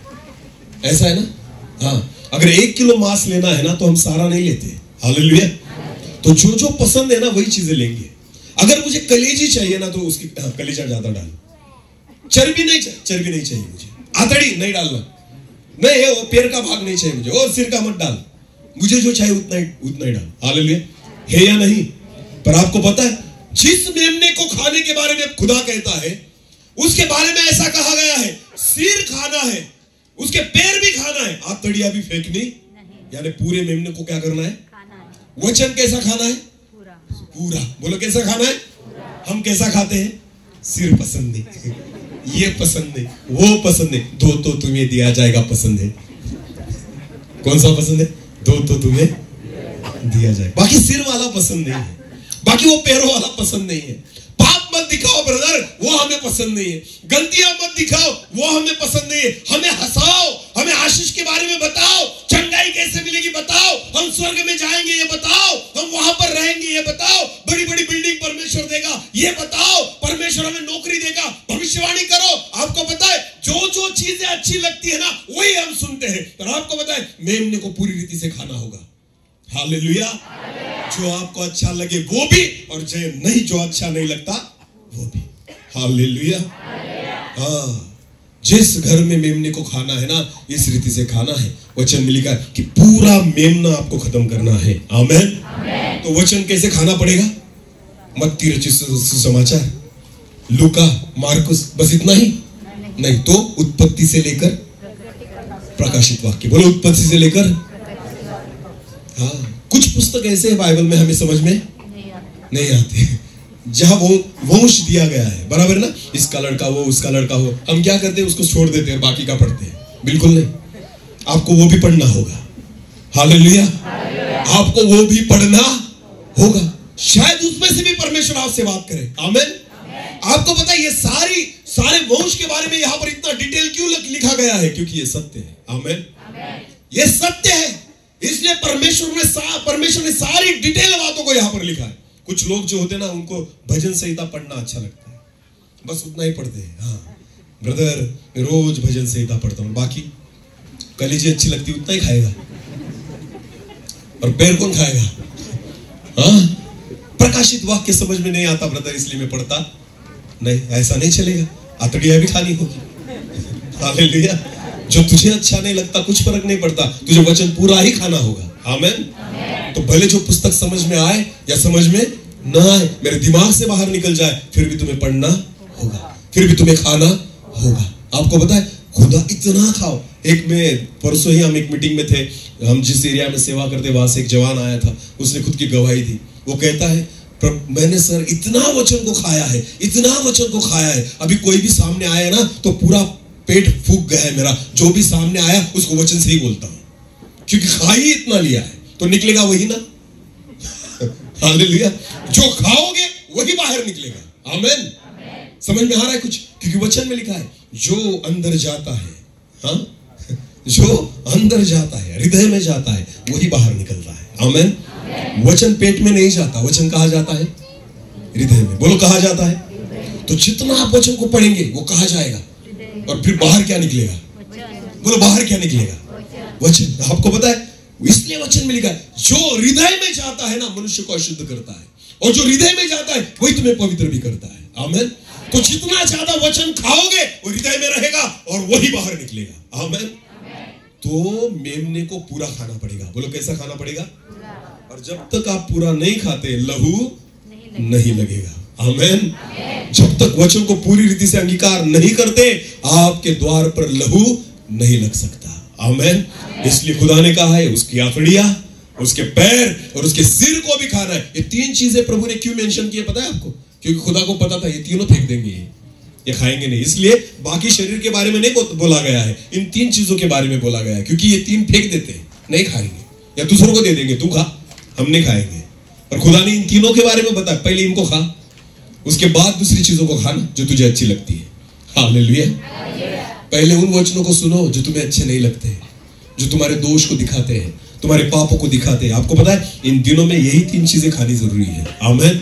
ऐसा है ना। हाँ, अगर 1 किलो मांस लेना है ना तो हम सारा नहीं लेते। हालेलुया। तो जो पसंद है ना वही चीजें लेंगे। अगर मुझे कलेजी चाहिए ना तो उसकी कलेजा ज्यादा डाल, चर्बी नहीं चाहिए मुझे, आंतड़ी नहीं डालना, नहीं वो पैर का भाग नहीं चाहिए मुझे, और सिर का मत डाल, मुझे जो चाहिए उतना ही डाल। हालेलुया। है या नहीं? पर आपको पता है जिस मेमने को खाने के बारे में खुदा कहता है, उसके बारे में ऐसा कहा गया है, सिर खाना है, उसके पैर भी खाना है, आंतड़िया भी फेंकनी, यानी पूरे मेमने को क्या करना है? वचन कैसा खाना है? पूरा। बोलो कैसा खाना है? हम कैसा खाते हैं? सिर पसंद नहीं, ये पसंद नहीं, वो पसंद नहीं, 2 तो तुम्हें दिया जाएगा पसंद है। कौन सा पसंद है? 2 तो तुम्हें दिया जाएगा। बाकी सिर वाला पसंद नहीं है, बाकी वो पैरों वाला पसंद नहीं है। पाप मत दिखाओ ब्रदर, वो हमें पसंद नहीं है। गलतियां मत दिखाओ, वो हमें पसंद नहीं है। हमें हंसाओ, हमें आशीष के बारे में बताओ, चंगाई कैसे मिलेगी बताओ, हम स्वर्ग में जाएंगे ये बताओ, हम वहां पर रहेंगे ये बताओ, बड़ी बड़ी बिल्डिंग परमेश्वर देगा ये बताओ, परमेश्वर हमें नौकरी देगा, भविष्यवाणी करो। आपको पता है जो चीजें अच्छी लगती है ना वही हम सुनते हैं। पर आपको पता है मेमने को पूरी रीति से खाना होगा। हालेलुया। जो आपको अच्छा लगे वो भी, और जो अच्छा नहीं लगता वो भी। हालेलुया। हाँ, जिस घर में मेमने को खाना है ना, इस रीति से खाना है। वचन में लिखा है कि पूरा मेमना आपको खत्म करना है। आमेन। तो वचन कैसे खाना पड़ेगा? मत्ती रचित सुसमाचार, लूका, मार्कुस, बस इतना ही नहीं तो उत्पत्ति से लेकर प्रकाशित वाक्य। बोलो उत्पत्ति से लेकर। हाँ, कुछ पुस्तक ऐसे हैं बाइबल में हमें समझ में नहीं आते, जहां वो वंश दिया गया है, बराबर ना, इसका लड़का वो, उसका लड़का हो, हम क्या करते हैं, उसको छोड़ देते हैं और बाकी का पढ़ते हैं। बिल्कुल नहीं, आपको वो भी पढ़ना होगा। हालेलुया। आपको वो भी पढ़ना होगा, शायद उसमें से भी परमेश्वर आपसे बात करे। आमेन। आपको पता है ये सारे वंश के बारे में यहां पर इतना डिटेल क्यों लिखा गया है? क्योंकि ये सत्य है। आमेन। ये सत्य है, इसलिए परमेश्वर ने सारी डिटेल बातों को यहां पर लिखा है। कुछ लोग जो होते हैं ना, उनको भजन संहिता पढ़ना अच्छा लगता है, बस उतना ही पढ़ते हैं। हाँ ब्रदर, मैं रोज भजन संहिता पढ़ता हूं, बाकी कलीजी अच्छी लगती उतना ही खाएगा, और पैर कौन खाएगा? हाँ, प्रकाशित वाक्य समझ में नहीं आता ब्रदर, इसलिए मैं पढ़ता नहीं। ऐसा नहीं चलेगा, अतड़िया भी खानी होगी। हालेलुया। जो तुझे अच्छा नहीं लगता कुछ फर्क नहीं पड़ता, तुझे वचन पूरा ही खाना होगा। आमेन। तो भले जो पुस्तक समझ में आए या समझ में ना आए, मेरे दिमाग से बाहर निकल जाए, फिर भी तुम्हें पढ़ना होगा, फिर भी तुम्हें खाना होगा। आपको पता है, खुदा इतना खाओ। में परसों ही हम एक मीटिंग में थे, हम जिस एरिया में सेवा करते वहां से एक जवान आया था, उसने खुद की गवाही दी। वो कहता है, मैंने सर इतना वचन को खाया है, इतना वचन को खाया है, अभी कोई भी सामने आया ना तो पूरा पेट फूक गया है मेरा। जो भी सामने आया उसको वचन से ही बोलता हूं, क्योंकि खा ही इतना लिया है, तो निकलेगा वही ना। हालेलुया। जो खाओगे वही बाहर निकलेगा। आमेन। समझ में आ रहा है कुछ? क्योंकि वचन में लिखा है, जो अंदर जाता है, हाँ, जो अंदर जाता है, हृदय में जाता है, वही बाहर निकलता है। आमेन। वचन पेट में नहीं जाता, वचन कहाँ जाता है? हृदय में। बोलो कहाँ जाता है? तो जितना आप वचन को पढ़ेंगे वो कहाँ जाएगा, और फिर बाहर क्या निकलेगा? बोलो बाहर क्या निकलेगा? वचन। आपको पता है, इसलिए वचन में लिखा है, जो हृदय में जाता है ना, मनुष्य को अशुद्ध करता है, और जो हृदय में जाता है वही तुम्हें पवित्र भी करता है। आमेन। तो जितना ज्यादा वचन खाओगे वो हृदय में रहेगा और वही बाहर निकलेगा। आमेन। तो मेमने को पूरा खाना पड़ेगा। बोलो कैसा खाना पड़ेगा? और जब तक आप पूरा नहीं खाते, लहू नहीं लगेगा। आमेन। जब तक वचन को पूरी रीति से अंगीकार नहीं करते, आपके द्वार पर लहू नहीं लग सकता। आमेन। इसलिए खुदा ने कहा है, उसकी आंतड़ियां, उसके पैर और उसके सिर को भी खाना है। ये तीन चीजें प्रभु ने क्यों मेंशन किए पता है आपको? क्योंकि खुदा को पता था ये तीनों फेंक देंगे, ये खाएंगे नहीं, इसलिए बाकी शरीर के बारे में नहीं बोला गया है, इन तीन चीजों के बारे में बोला गया है। क्योंकि ये तीन फेंक देते हैं, नहीं खाएंगे, या दूसरों को दे देंगे, तू खा, हम नहीं खाएंगे। और खुदा ने इन तीनों के बारे में बताया, पहले इनको खा, उसके बाद दूसरी चीजों को खाना जो तुझे अच्छी लगती है। हालेलुया। पहले उन वचनों को सुनो जो तुम्हें अच्छे नहीं लगते, जो तुम्हारे दोष को दिखाते हैं, तुम्हारे पापों को दिखाते हैं। आपको पता है, इन दिनों में यही तीन चीजें खानी जरूरी है। आमेन।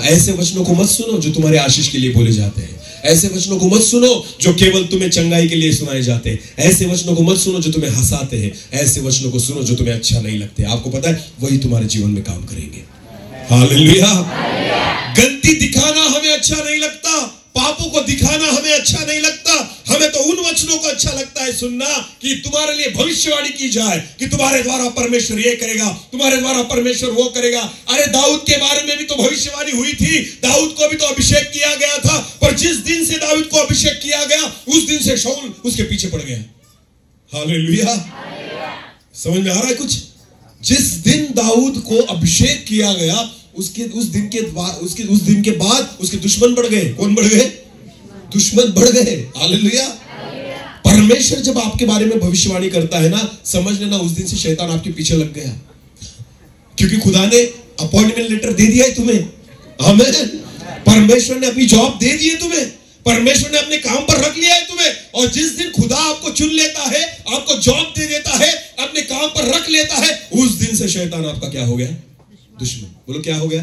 ऐसे वचनों को मत सुनो जो तुम्हारे आशीष के लिए बोले जाते हैं। ऐसे वचनों को मत सुनो जो केवल तुम्हें चंगाई के लिए सुनाए जाते हैं। ऐसे वचनों को मत सुनो जो तुम्हें हंसाते हैं। ऐसे वचनों को सुनो जो तुम्हें अच्छा नहीं लगते। आपको पता है, वही तुम्हारे जीवन में काम करेंगे। हालेलुया। गलती दिखाना हमें अच्छा नहीं लगता, पापों को दिखाना हमें अच्छा नहीं लगता, हमें तो उन वचनों को अच्छा लगता है सुनना कि तुम्हारे लिए भविष्यवाणी की जाए कि तुम्हारे द्वारा परमेश्वर ये करेगा, तुम्हारे द्वारा परमेश्वर वो करेगा। अरे दाऊद के बारे में भी तो भविष्यवाणी हुई थी, दाऊद को भी तो अभिषेक किया गया था, पर जिस दिन से दाऊद को अभिषेक किया गया उस दिन से शाऊल उसके पीछे पड़ गया। हालेलुया। समझ में आ रहा है कुछ? जिस दिन दाऊद को अभिषेक किया गया उस दिन के बाद उसके दुश्मन बढ़ गए। कौन बढ़ गए? दुश्मन बढ़ गए। हालेलुया। परमेश्वर जब आपके बारे में भविष्यवाणी करता है ना, समझ लेना उस दिन से शैतान आपके पीछे लग गया, क्योंकि खुदा ने अपॉइंटमेंट लेटर दे दिया है तुम्हें। आमीन। परमेश्वर ने अपनी जॉब दे दी है तुम्हें, परमेश्वर ने अपने काम पर रख लिया है तुम्हें। और जिस दिन खुदा आपको चुन लेता है, आपको जॉब दे देता है, अपने काम पर रख लेता है, उस दिन से शैतान आपका क्या हो गया? दुश्मन। बोलो क्या हो गया?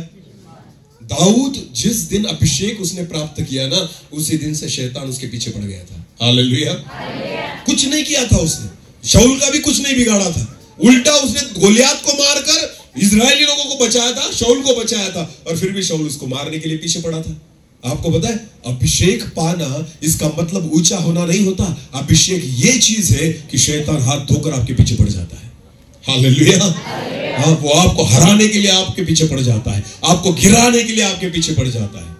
दाऊद जिस दिन अभिषेक उसने प्राप्त किया ना, उसी दिन से शैतान उसके पीछे पड़ गया था। हालेलुया। कुछ नहीं किया था उसने, शाऊल का भी कुछ नहीं बिगाड़ा था, उल्टा उसने गोलियात को मारकर इजरायली लोगों को बचाया था, शाऊल को बचाया था, और फिर भी शाऊल उसको मारने के लिए पीछे पड़ा था। आपको पता है अभिषेक पाना इसका मतलब ऊंचा होना नहीं होता। अभिषेक ये चीज है कि शैतान हाथ धोकर आपके पीछे पड़ जाता है। हालेलुया। हाँ, वो आपको हराने के लिए आपके पीछे पड़ जाता है, आपको गिराने के लिए आपके पीछे पड़ जाता है।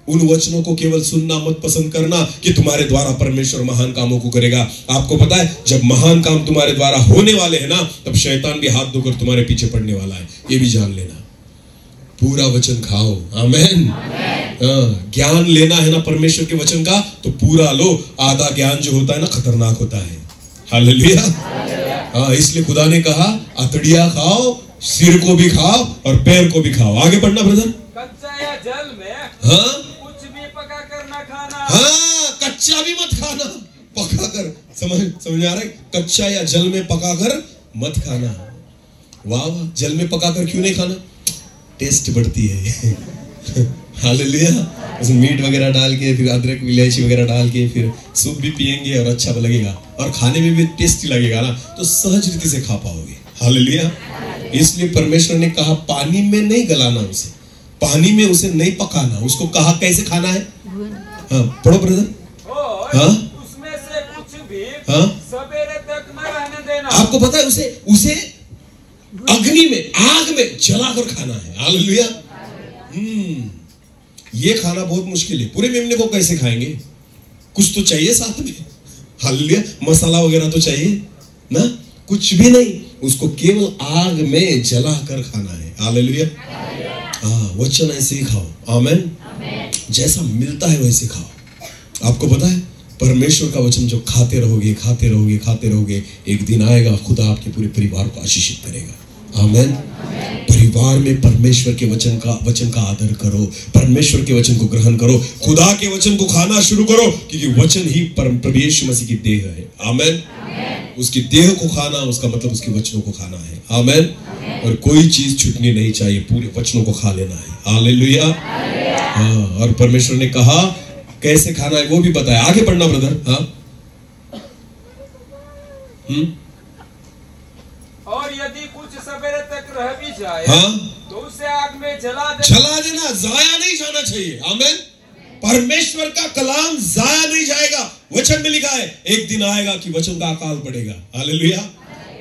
उन वचनों को केवल सुनना मत पसंद करना कि तुम्हारे द्वारा परमेश्वर महान कामों को करेगा। आपको पता है जब महान काम तुम्हारे द्वारा होने वाले हैं ना, तब शैतान भी हाथ धोकर तुम्हारे पीछे पड़ने वाला है, ये भी जान लेना। पूरा वचन खाओ, आमेन। ज्ञान लेना है ना परमेश्वर के वचन का, तो पूरा लो। आधा ज्ञान जो होता है ना खतरनाक होता है। हालेलुया। हाँ, इसलिए खुदा ने कहा अतड़िया खाओ, सिर को भी खाओ और पैर को भी खाओ। आगे बढ़ना ब्रदर। कच्चा या जल में हाँ, कुछ भी पका कर ना खाना। हाँ, कच्चा भी मत खाना, पका कर। समझ आ रहा है? कच्चा या जल में पका कर मत खाना। वाह वाह, जल में पका कर क्यों नहीं खाना? टेस्ट बढ़ती है। हालेलुया। उसमें मीट वगैरह डाल के, फिर अदरक इलायची वगैरह डाल के, फिर सूप भी पिएंगे और अच्छा लगेगा, और खाने में भी टेस्टी लगेगा ना, तो सहज रीति से खा पाओगे। हालेलुया। इसलिए परमेश्वर ने कहा पानी में नहीं गलाना उसे, पानी में उसे नहीं पकाना। उसको कहा कैसे खाना है? हाँ, पढ़ो ब्रदर। और हाँ? उसमें से कुछ भी हाँ? सवेरे तक न रहने देना। आपको पता है उसे अग्नि में, आग में जलाकर खाना है। हालेलुया। ये खाना बहुत मुश्किल है। पूरे मेमने को कैसे खाएंगे? कुछ तो चाहिए साथ में। हालेलुया। मसाला वगैरह तो चाहिए ना, कुछ भी नहीं, उसको केवल आग में जलाकर खाना है। हालेलुया। हाँ, वचन ऐसे ही खाओ, आमेन। जैसा मिलता है वैसे खाओ। आपको पता है परमेश्वर का वचन जो खाते रहोगे, खाते रहोगे, खाते रहोगे, एक दिन आएगा खुदा आपके पूरे परिवार को आशीषित करेगा। आमेन। परिवार में परमेश्वर के वचन का आदर करो, परमेश्वर के वचन को ग्रहण करो, खुदा के वचन को खाना शुरू करो, क्योंकि वचन ही प्रभु यीशु मसीह की देह है। आमेन। उसकी देह को खाना, उसका मतलब उसके वचनों को खाना है। आमेन। और कोई चीज छूटनी नहीं चाहिए, पूरे वचनों को खा लेना है। हालेलुया। हाँ, और परमेश्वर ने कहा कैसे खाना है वो भी बताया। आगे पढ़ना ब्रदर। हाँ। और यदि कुछ सवेरे तक रह भी जाए, हाँ? तो उसे आग में जला देना, जाया नहीं जाना चाहिए। आमेन। परमेश्वर का कलाम जाया नहीं जाएगा। वचन में लिखा है एक दिन आएगा कि वचन का अकाल पड़ेगा। हालेलुया।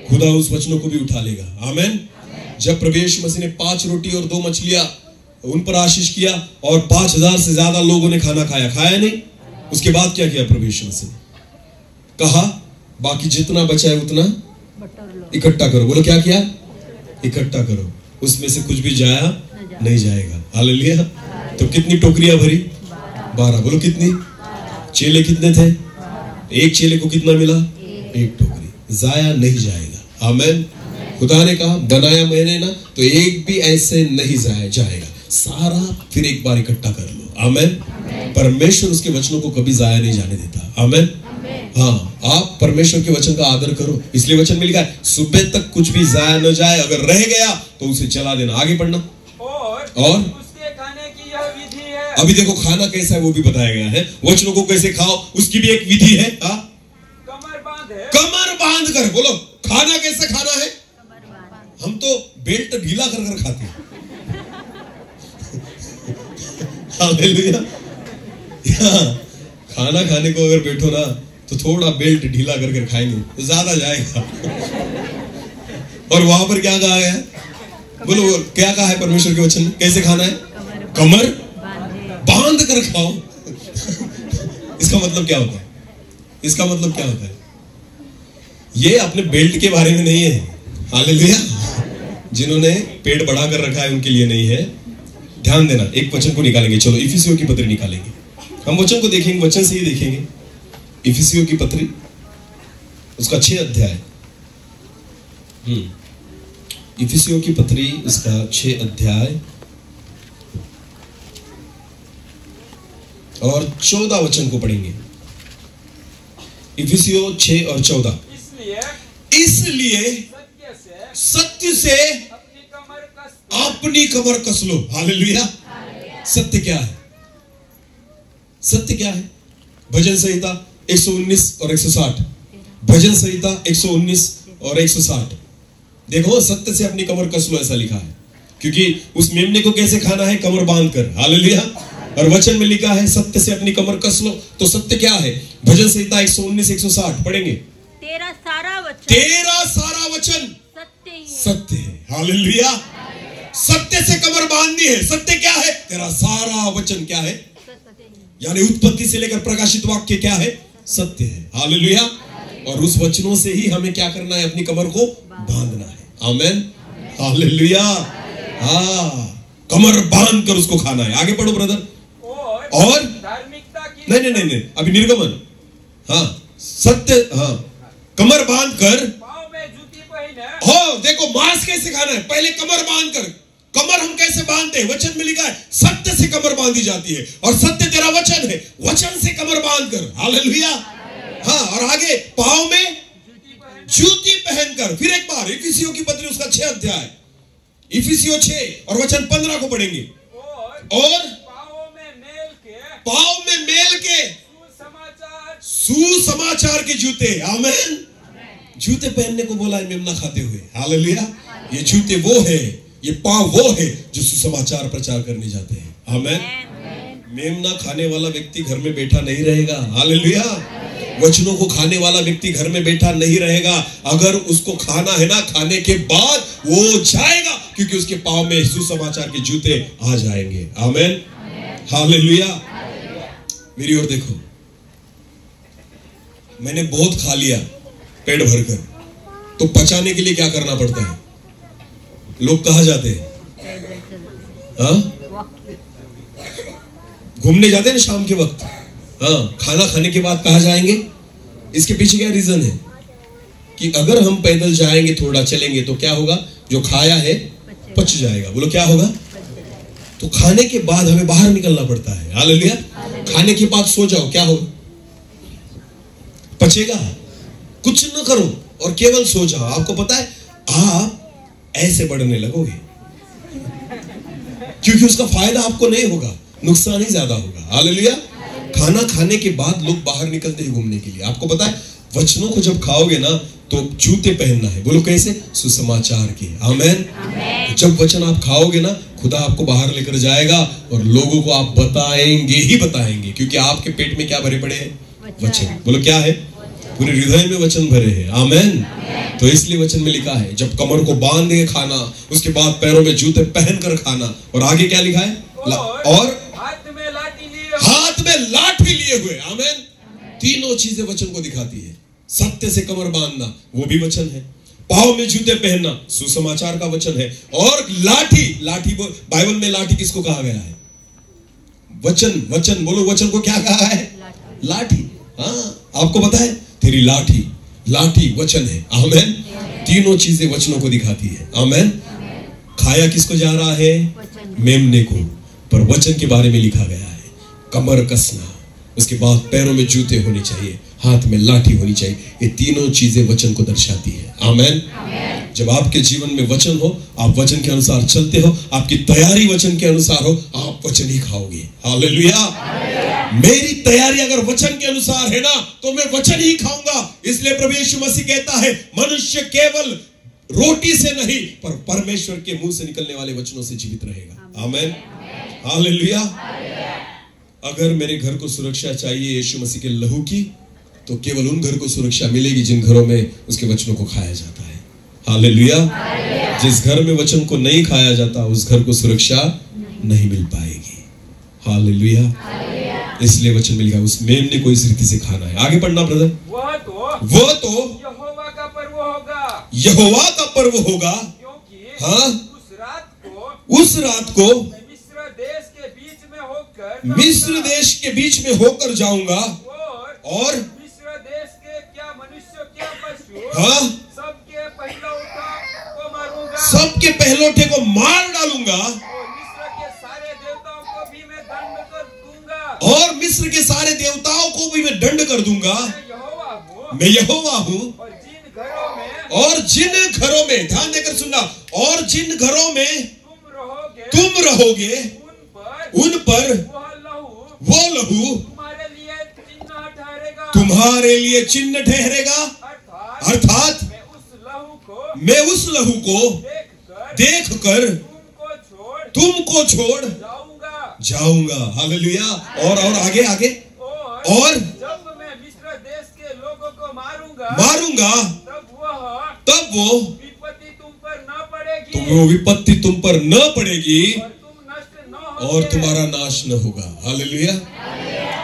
खुदा उस वचनों को भी उठा लेगा। आमेन। जब प्रभु यीशु मसीह ने 5 रोटी और 2 मछलियां उन पर आशीष किया और 5000 से ज्यादा लोगों ने खाना खाया नहीं, उसके बाद क्या किया प्रभु यीशु मसीह ने? कहा बाकी जितना बचा है उतना इकट्ठा करो। बोलो क्या किया? इकट्ठा करो, उसमें से कुछ भी जाया नहीं जाएगा। हालेलुया। तो कितनी टोकरियां भरी? 12। बोलो कितनी? चेले कितने थे? एक चेले को कितना मिला? 1 टोकरी। जाया नहीं जाएगा। आमेन। खुदा ने कहा बनाया मैंने ना, तो एक भी ऐसे नहीं जाएगा, सारा फिर एक बार इकट्ठा कर लो। आमेन। परमेश्वर उसके वचनों को कभी जाया नहीं जाने देता। आमेन। हाँ, आप परमेश्वर के वचन का आदर करो, इसलिए वचन में लिखा है सुबह तक कुछ भी जाया न जाए, अगर रह गया तो उसे जला देना। आगे पढ़ना। और उसके खाने की यह विधि है। अभी देखो खाना कैसा है वो भी बताया गया है। वचनों को कैसे खाओ उसकी भी एक विधि है। कमर बांध कर। बोलो खाना कैसे खाना है? हम तो बेल्ट ढीला कर खाते हैं। हालेलुया। खाना खाने को अगर बैठो ना तो थोड़ा बेल्ट ढीला करके खाएंगे तो ज्यादा जाएगा। और वहां पर क्या कहा है? बोलो क्या कहा है परमेश्वर के वचन में? कैसे खाना है? कमर बांध कर खाओ। इसका मतलब क्या होता है? इसका मतलब क्या होता है? ये अपने बेल्ट के बारे में नहीं है। हालेलुया। जिन्होंने पेट बढ़ा कर रखा है उनके लिए नहीं है। ध्यान देना, एक वचन को निकालेंगे। चलो इफिसियों की पत्री निकालेंगे। हम वचन को देखेंगे, वचन से ही देखेंगे। इफिसियों की पत्री उसका 6 अध्याय। इफिसियों की पत्री उसका 6 अध्याय और 14 वचन को पढ़ेंगे। इफिसियों 6 और 14। इसलिए सत्य से अपनी कमर कस लो। हालेलुया। सत्य क्या है? सत्य क्या है? भजन संहिता 119 और 160। भजन संहिता 119 और 160। देखो सत्य से अपनी कमर कस लो, ऐसा लिखा है। क्योंकि उस मेमने को कैसे खाना है? कमर बांध कर। हालेलुया। और वचन में लिखा है सत्य से अपनी कमर कस लो। तो सत्य क्या है? भजन संहिता 119 160 पढ़ेंगे। तेरा सारा वचन सत्य ही है। सत्य है। हालेलुया। सत्य से कमर बांधनी है। सत्य क्या है? तेरा सारा वचन क्या है? यानी उत्पत्ति से लेकर प्रकाशित वाक्य क्या है? सत्य है। हालेलुया। और उस वचनों से ही हमें क्या करना है? अपनी कमर को बांधना है। आमेन। हालेलुया। हाँ, कमर बांध कर उसको खाना है। आगे पढ़ो ब्रदर। और धार्मिकता की नहीं, अभी निर्गमन। हाँ, सत्य। हाँ, कमर बांध कर पाँव में जूती पहने। हो, देखो मांस कैसे खाना है? पहले कमर बांध कर। कमर हम कैसे बांधते हैं? वचन में लिखा है सत्य से कमर बांधी जाती है। और सत्य तेरा वचन है। वचन से कमर बांध कर। हालेलुया। हाँ, और आगे पाँव में जूती पहनकर। फिर एक बार इफिसियों की पत्री उसका 6 अध्याय, इफिसियों 6 और वचन 15 को पढ़ेंगे। और पाँव में मेल के सुसमाचार के जूते। आमेन। जूते पहनने को बोला है मेमना खाते हुए। हालेलुया। ये जूते वो है, ये पाँव वो है जो सुसमाचार प्रचार करने जाते हैं। आमेन। मेमना खाने वाला व्यक्ति घर में बैठा नहीं रहेगा। हालेलुया। वचनों को खाने वाला व्यक्ति घर में बैठा नहीं रहेगा। अगर उसको खाना है ना, खाने के बाद वो जाएगा, क्योंकि उसके पाँव में सुसमाचार के जूते आ जाएंगे। आमेन। हालेलुया। मेरी ओर देखो, मैंने बहुत खा लिया पेट भरकर, तो पचाने के लिए क्या करना पड़ता है? लोग कहाँ जाते हैं? हाँ, घूमने जाते हैं ना शाम के वक्त। हाँ, खाना खाने के बाद कहाँ जाएंगे? इसके पीछे क्या रीजन है? कि अगर हम पैदल जाएंगे, थोड़ा चलेंगे, तो क्या होगा? जो खाया है पच जाएगा। बोलो क्या होगा? तो खाने के बाद हमें बाहर निकलना पड़ता है। हालेलुया। खाने के बाद सो जाओ, क्या होगा? पचेगा। कुछ न करो और केवल सो जाओ। आपको पता है आप ऐसे बढ़ने लगोगे, क्योंकि उसका फायदा आपको नहीं होगा, नुकसान ही ज्यादा होगा। हालेलुया। खाना खाने के बाद लोग बाहर निकलते हैं घूमने के लिए। आपको पता है वचनों को जब खाओगे ना, तो जूते पहनना है। बोलो कैसे? सुसमाचार के। आमेन। जब वचन आप खाओगे ना, खुदा आपको बाहर लेकर जाएगा और लोगों को आप बताएंगे ही बताएंगे, क्योंकि आपके पेट में क्या भरे पड़े हैं? वचन। बोलो क्या है? पूरे हृदय में वचन भरे हैं। आमेन। तो इसलिए वचन में लिखा है जब कमर को बांध के खाना, उसके बाद पैरों में जूते पहनकर खाना। और आगे क्या लिखा है? और हाथ में लाठी लिए हुए। आमेन। तीनों चीजें वचन को दिखाती है। सत्य से कमर बांधना, वो भी वचन है। पाँव में जूते पहनना, सुसमाचार का वचन है। और लाठी, बाइबल में लाठी किसको कहा गया है? वचन। वचन बोलो, वचन को क्या कहा है? लाठी। हाँ, आपको पता है तेरी लाठी वचन है। आमेन। तीनों चीजें वचनों को दिखाती है। आमेन। खाया किसको जा रहा है? मेमने को। पर वचन के बारे में लिखा गया है कमर कसना, उसके बाद पैरों में जूते होने चाहिए, हाथ में लाठी होनी चाहिए। ये तीनों चीजें वचन को दर्शाती है। आमेन। जब आपके जीवन में वचन हो, आप वचन के अनुसार चलते हो, आपकी तैयारी वचन के अनुसार हो, आप वचन ही खाओगे। हालेलुया। मेरी तैयारी अगर वचन के अनुसार है ना, तो मैं वचन ही खाऊंगा। इसलिए प्रभु यीशु मसीह कहता है मनुष्य केवल रोटी से नहीं, पर परमेश्वर के मुंह से निकलने वाले वचनों से जीवित रहेगा। आमेन। हालेलुया। अगर मेरे घर को सुरक्षा चाहिए यीशु मसीह के लहू की, तो केवल उन घर को सुरक्षा मिलेगी जिन घरों में उसके वचनों को खाया जाता है। हालेलुया। जिस घर में वचन को नहीं खाया जाता, उस घर को सुरक्षा नहीं मिल पाएगी। हालेलुया। इसलिए वचन में लिखा उस मेमने को इस रीति से खाना है। आगे पढ़ना ब्रदर। वो तो यहोवा का पर्व होगा। यहोवा का पर्व होगा, क्योंकि हाँ, उस रात को मिस्र देश के बीच में होकर जाऊंगा और मिस्र देश के क्या मनुष्य क्या पशु, हाँ, सबके पहिलौठों को मारूंगा, सबके पहलौठे को मार डालूंगा। और मिस्र के सारे देवताओं को भी मैं दंड कर दूंगा। और मिस्र के सारे देवताओं को भी मैं दंड कर दूंगा। मैं यहोवा हूँ। और जिन घरों में ध्यान देकर सुनना, और जिन घरों में तुम रहोगे उन पर वो लहू तुम्हारे लिए चिन्ह ठहरेगा। अर्थात मैं उस लहू को देख कर देख कर तुमको छोड़ जाऊंगा। हालेलुया। और आगे आगे। और जब मैं मिस्र देश के लोगों को मारूंगा तब वो विपत्ति तुम पर न पड़ेगी, वो विपत्ति तुम पर न पड़ेगी और तुम नष्ट न हो और तुम्हारा नाश न होगा। हालेलुया।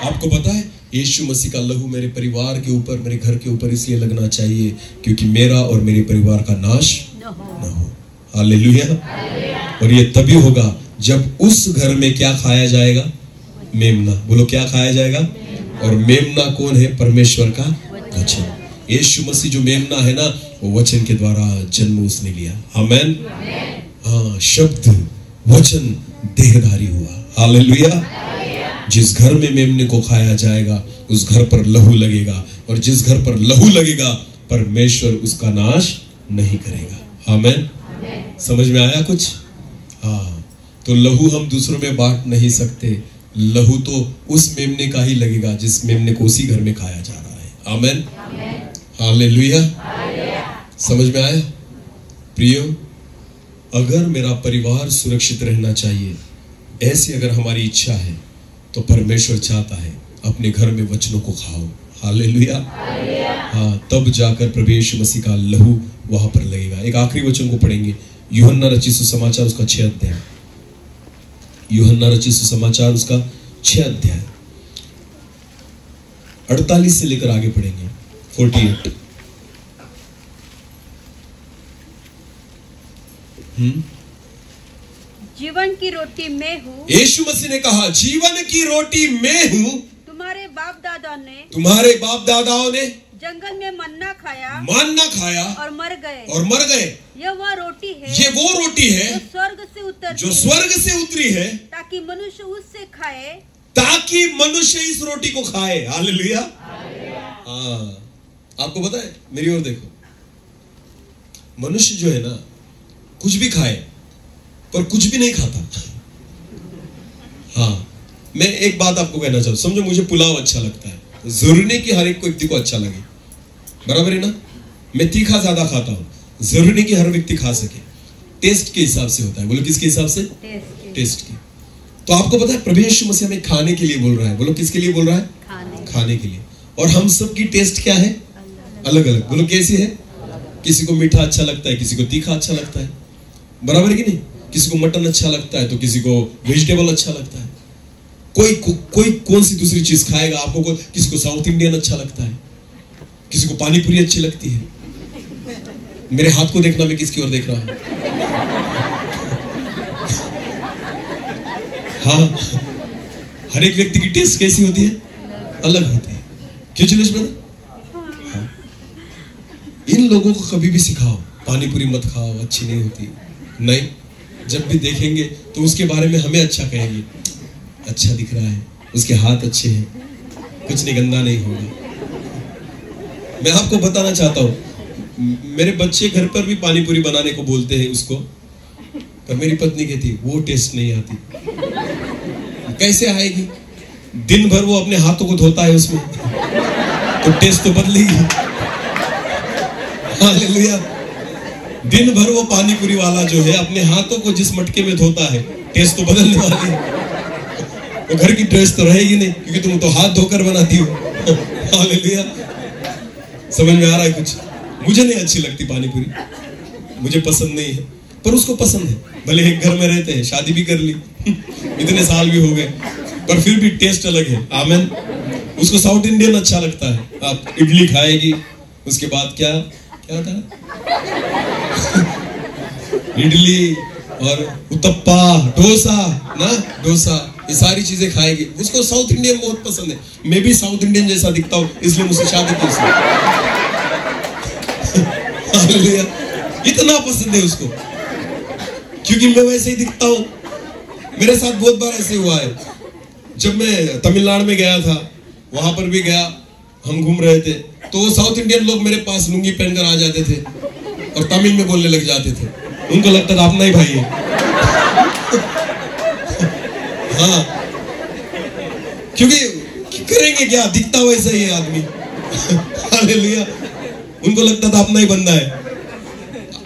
आपको पता है यीशु मसीह का लहू मेरे परिवार के ऊपर, मेरे घर के ऊपर इसलिए लगना चाहिए क्योंकि मेरा और मेरे परिवार का नाश न हो। हालेलुया। और ये तभी होगा जब उस घर में क्या खाया जाएगा? मेमना। बोलो क्या खाया जाएगा? और मेमना कौन है? परमेश्वर का वचन। यीशु मसीह जो मेमना है ना, वो वचन के द्वारा जन्म उसने लिया। आमेन। हाँ, शब्द वचन देहधारी हुआ। हालेलुया। जिस घर में मेमने को खाया जाएगा उस घर पर लहू लगेगा, और जिस घर पर लहू लगेगा परमेश्वर उसका नाश नहीं करेगा। आमेन। समझ में आया कुछ? हाँ, तो लहू हम दूसरों में बांट नहीं सकते। लहू तो उस मेमने का ही लगेगा जिस मेमने को उसी घर में खाया जा रहा है। आमेन। हालेलुया। समझ में आया? प्रियो, अगर मेरा परिवार सुरक्षित रहना चाहिए, ऐसी अगर हमारी इच्छा है, तो परमेश्वर चाहता है अपने घर में वचनों को खाओ। हालेलुया। हाँ, तब जाकर प्रभु यीशु मसीह का लहू वहां पर लगेगा। एक आखिरी वचन को पढ़ेंगे, यूहन्ना रचित सुसमाचार उसका 6 अध्याय। यूहन्ना रचित सुसमाचार उसका 6 अध्याय 48 से लेकर आगे पढ़ेंगे 48। जीवन की रोटी मैं हूँ। यीशु मसीह ने कहा जीवन की रोटी मैं हूँ। तुम्हारे बाप दादाओं ने जंगल में मन्ना खाया और मर गए। यह वो रोटी है जो स्वर्ग से उतरी है ताकि मनुष्य उससे खाए, ताकि मनुष्य इस रोटी को खाए। हालेलुया। हाँ, आपको पता है, मेरी ओर देखो, मनुष्य जो है ना कुछ भी खाए पर कुछ भी नहीं खाता। हाँ, मैं एक बात आपको कहना चाहूँ, समझो मुझे पुलाव अच्छा लगता है, जरूरी नहीं कि हर एक व्यक्ति को अच्छा लगे, बराबर है ना। मैं तीखा ज्यादा खाता हूँ, जरूरी नहीं कि हर व्यक्ति खा सके, टेस्ट के हिसाब से होता है। बोलो किसके हिसाब से? टेस्ट के। तो आपको पता है प्रभु यीशु मसीह हमें खाने के लिए बोल रहा है। बोलो किसके लिए बोल रहा है? खाने के लिए। और हम सब की टेस्ट क्या है? अलग अलग। बोलो कैसी है? किसी को मीठा अच्छा लगता है, किसी को तीखा अच्छा लगता है, बराबर है कि नहीं? किसी को मटन अच्छा लगता है तो किसी को वेजिटेबल अच्छा लगता है। कोई कौन सी दूसरी चीज खाएगा आपको, किसी को साउथ इंडियन अच्छा लगता है, किसी को पानी पूरी अच्छी लगती है। मेरे हाथ को देखना, मैं किसकी ओर देख रहा हूं? हाँ, हर एक व्यक्ति की टेस्ट कैसी होती है? अलग होती है। क्यों चिलेश ब्रदर? हाँ। इन लोगों को कभी भी सिखाओ पानी पूरी मत खाओ, अच्छी नहीं होती। नहीं, जब भी देखेंगे तो उसके बारे में हमें अच्छा कहेंगे, अच्छा दिख रहा है, उसके हाथ अच्छे हैं, कुछ नहीं, गंदा नहीं होगा। मैं आपको बताना चाहता हूँ, मेरे बच्चे घर पर भी पानी पूरी बनाने को बोलते हैं उसको, पर मेरी पत्नी कहती वो टेस्ट नहीं आती। कैसे आएगी? दिन भर वो अपने हाथों को धोता है उसमें, तो टेस्ट तो बदलेगी। हालेलुया। दिन भर वो पानी पूरी वाला जो है अपने हाथों को जिस मटके में धोता है, टेस्ट तो बदलने वाली है। वो घर की टेस्ट तो रहेगी नहीं, क्योंकि तुम तो हाथ धोकर बनाती हो। हालेलुया। समझ में आ रहा है कुछ? मुझे नहीं अच्छी लगती पानी पूरी, मुझे पसंद नहीं है, पर उसको पसंद है। भले एक घर में रहते हैं, शादी भी कर ली, इतने साल भी हो गए, पर फिर भी टेस्ट अलग है। आमेन। उसको साउथ इंडियन अच्छा लगता है। आप इडली खाएगी, उसके बाद क्या था? इडली और उत्तप्पा, डोसा, ये सारी चीजें खाएगी। उसको साउथ इंडियन बहुत पसंद है। मैं भी साउथ इंडियन जैसा दिखता हूँ, इसलिए मुझसे शादी की उसने। इतना पसंद है उसको, क्योंकि मैं वैसे ही दिखता हूँ। मेरे साथ बहुत बार ऐसे हुआ है। जब मैं तमिलनाडु में गया था, वहां पर भी गया, हम घूम रहे थे, तो वो साउथ इंडियन लोग मेरे पास लुंगी पहनकर आ जाते थे और तमिल में बोलने लग जाते थे। उनको लगता था अपना ही भाई है। हाँ, क्योंकि करेंगे क्या, दिखता वैसा ही है आदमी। हालेलुया। उनको लगता था अपना ही बंदा है।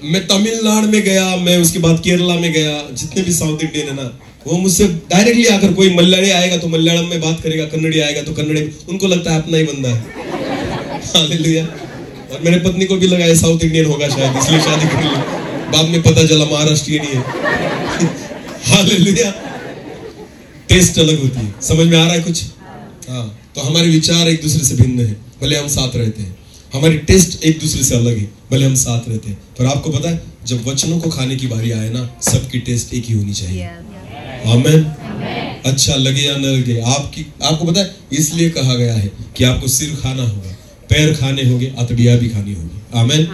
मैं तमिलनाडु में गया, मैं उसके बाद केरला में गया, जितने भी साउथ इंडियन है ना, वो मुझसे डायरेक्टली आकर, कोई मलयाली आएगा तो मलयालम में बात करेगा, कन्नड़ी आएगा तो कन्नड़ी, उनको लगता है अपना ही बंदा है। हालेलुया। और मेरे पत्नी को भी लगा है साउथ इंडियन होगा शायद, इसलिए शादी कर ली। बाद में पता चला महाराष्ट्रियन ही है। हालेलुया। टेस्ट अलग होती है। समझ में आ रहा है कुछ? हाँ, तो हमारे विचार एक दूसरे से भिन्न है, भले हम साथ रहते हैं। हमारी टेस्ट एक दूसरे से अलग है, भले हम साथ रहते हैं। पर आपको पता है, जब वचनों को खाने की बारी आए ना, सबकी टेस्ट एक ही होनी चाहिए। आमीन। अच्छा लगे या न लगे, आपको पता है, इसलिए कहा गया है कि आपको सिर खाना होगा, पैर खाने होंगे, अतड़िया भी खानी होगी। आमीन।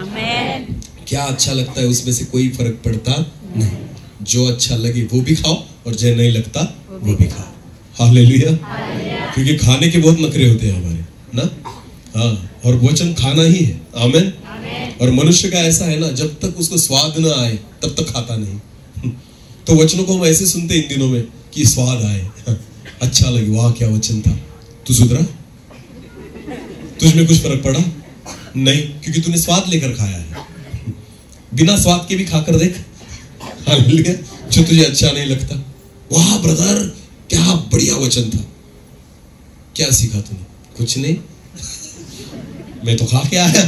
क्या अच्छा लगता है उसमें से कोई फर्क पड़ता नहीं। जो अच्छा लगे वो भी खाओ, और जो नहीं लगता वो भी खाओ। हालेलुया। क्योंकि खाने के बहुत नखरे होते हैं हमारे ना। हाँ, और वचन खाना ही है। आमीन। और मनुष्य का ऐसा है ना, जब तक उसको स्वाद ना आए तब तक खाता नहीं। तो वचनों को हम ऐसे सुनते इन दिनों में कि स्वाद आए, अच्छा लगे, वाह क्या वचन था, तू सुधरा, तुझमें कुछ फर्क पड़ा नहीं, क्योंकि तूने स्वाद लेकर खाया है। बिना स्वाद के भी खाकर देख। हालेलुया। जो तुझे अच्छा नहीं लगता, वाह ब्रदर क्या बढ़िया वचन था, क्या सीखा तूने? कुछ नहीं, मैं तो खा के आया।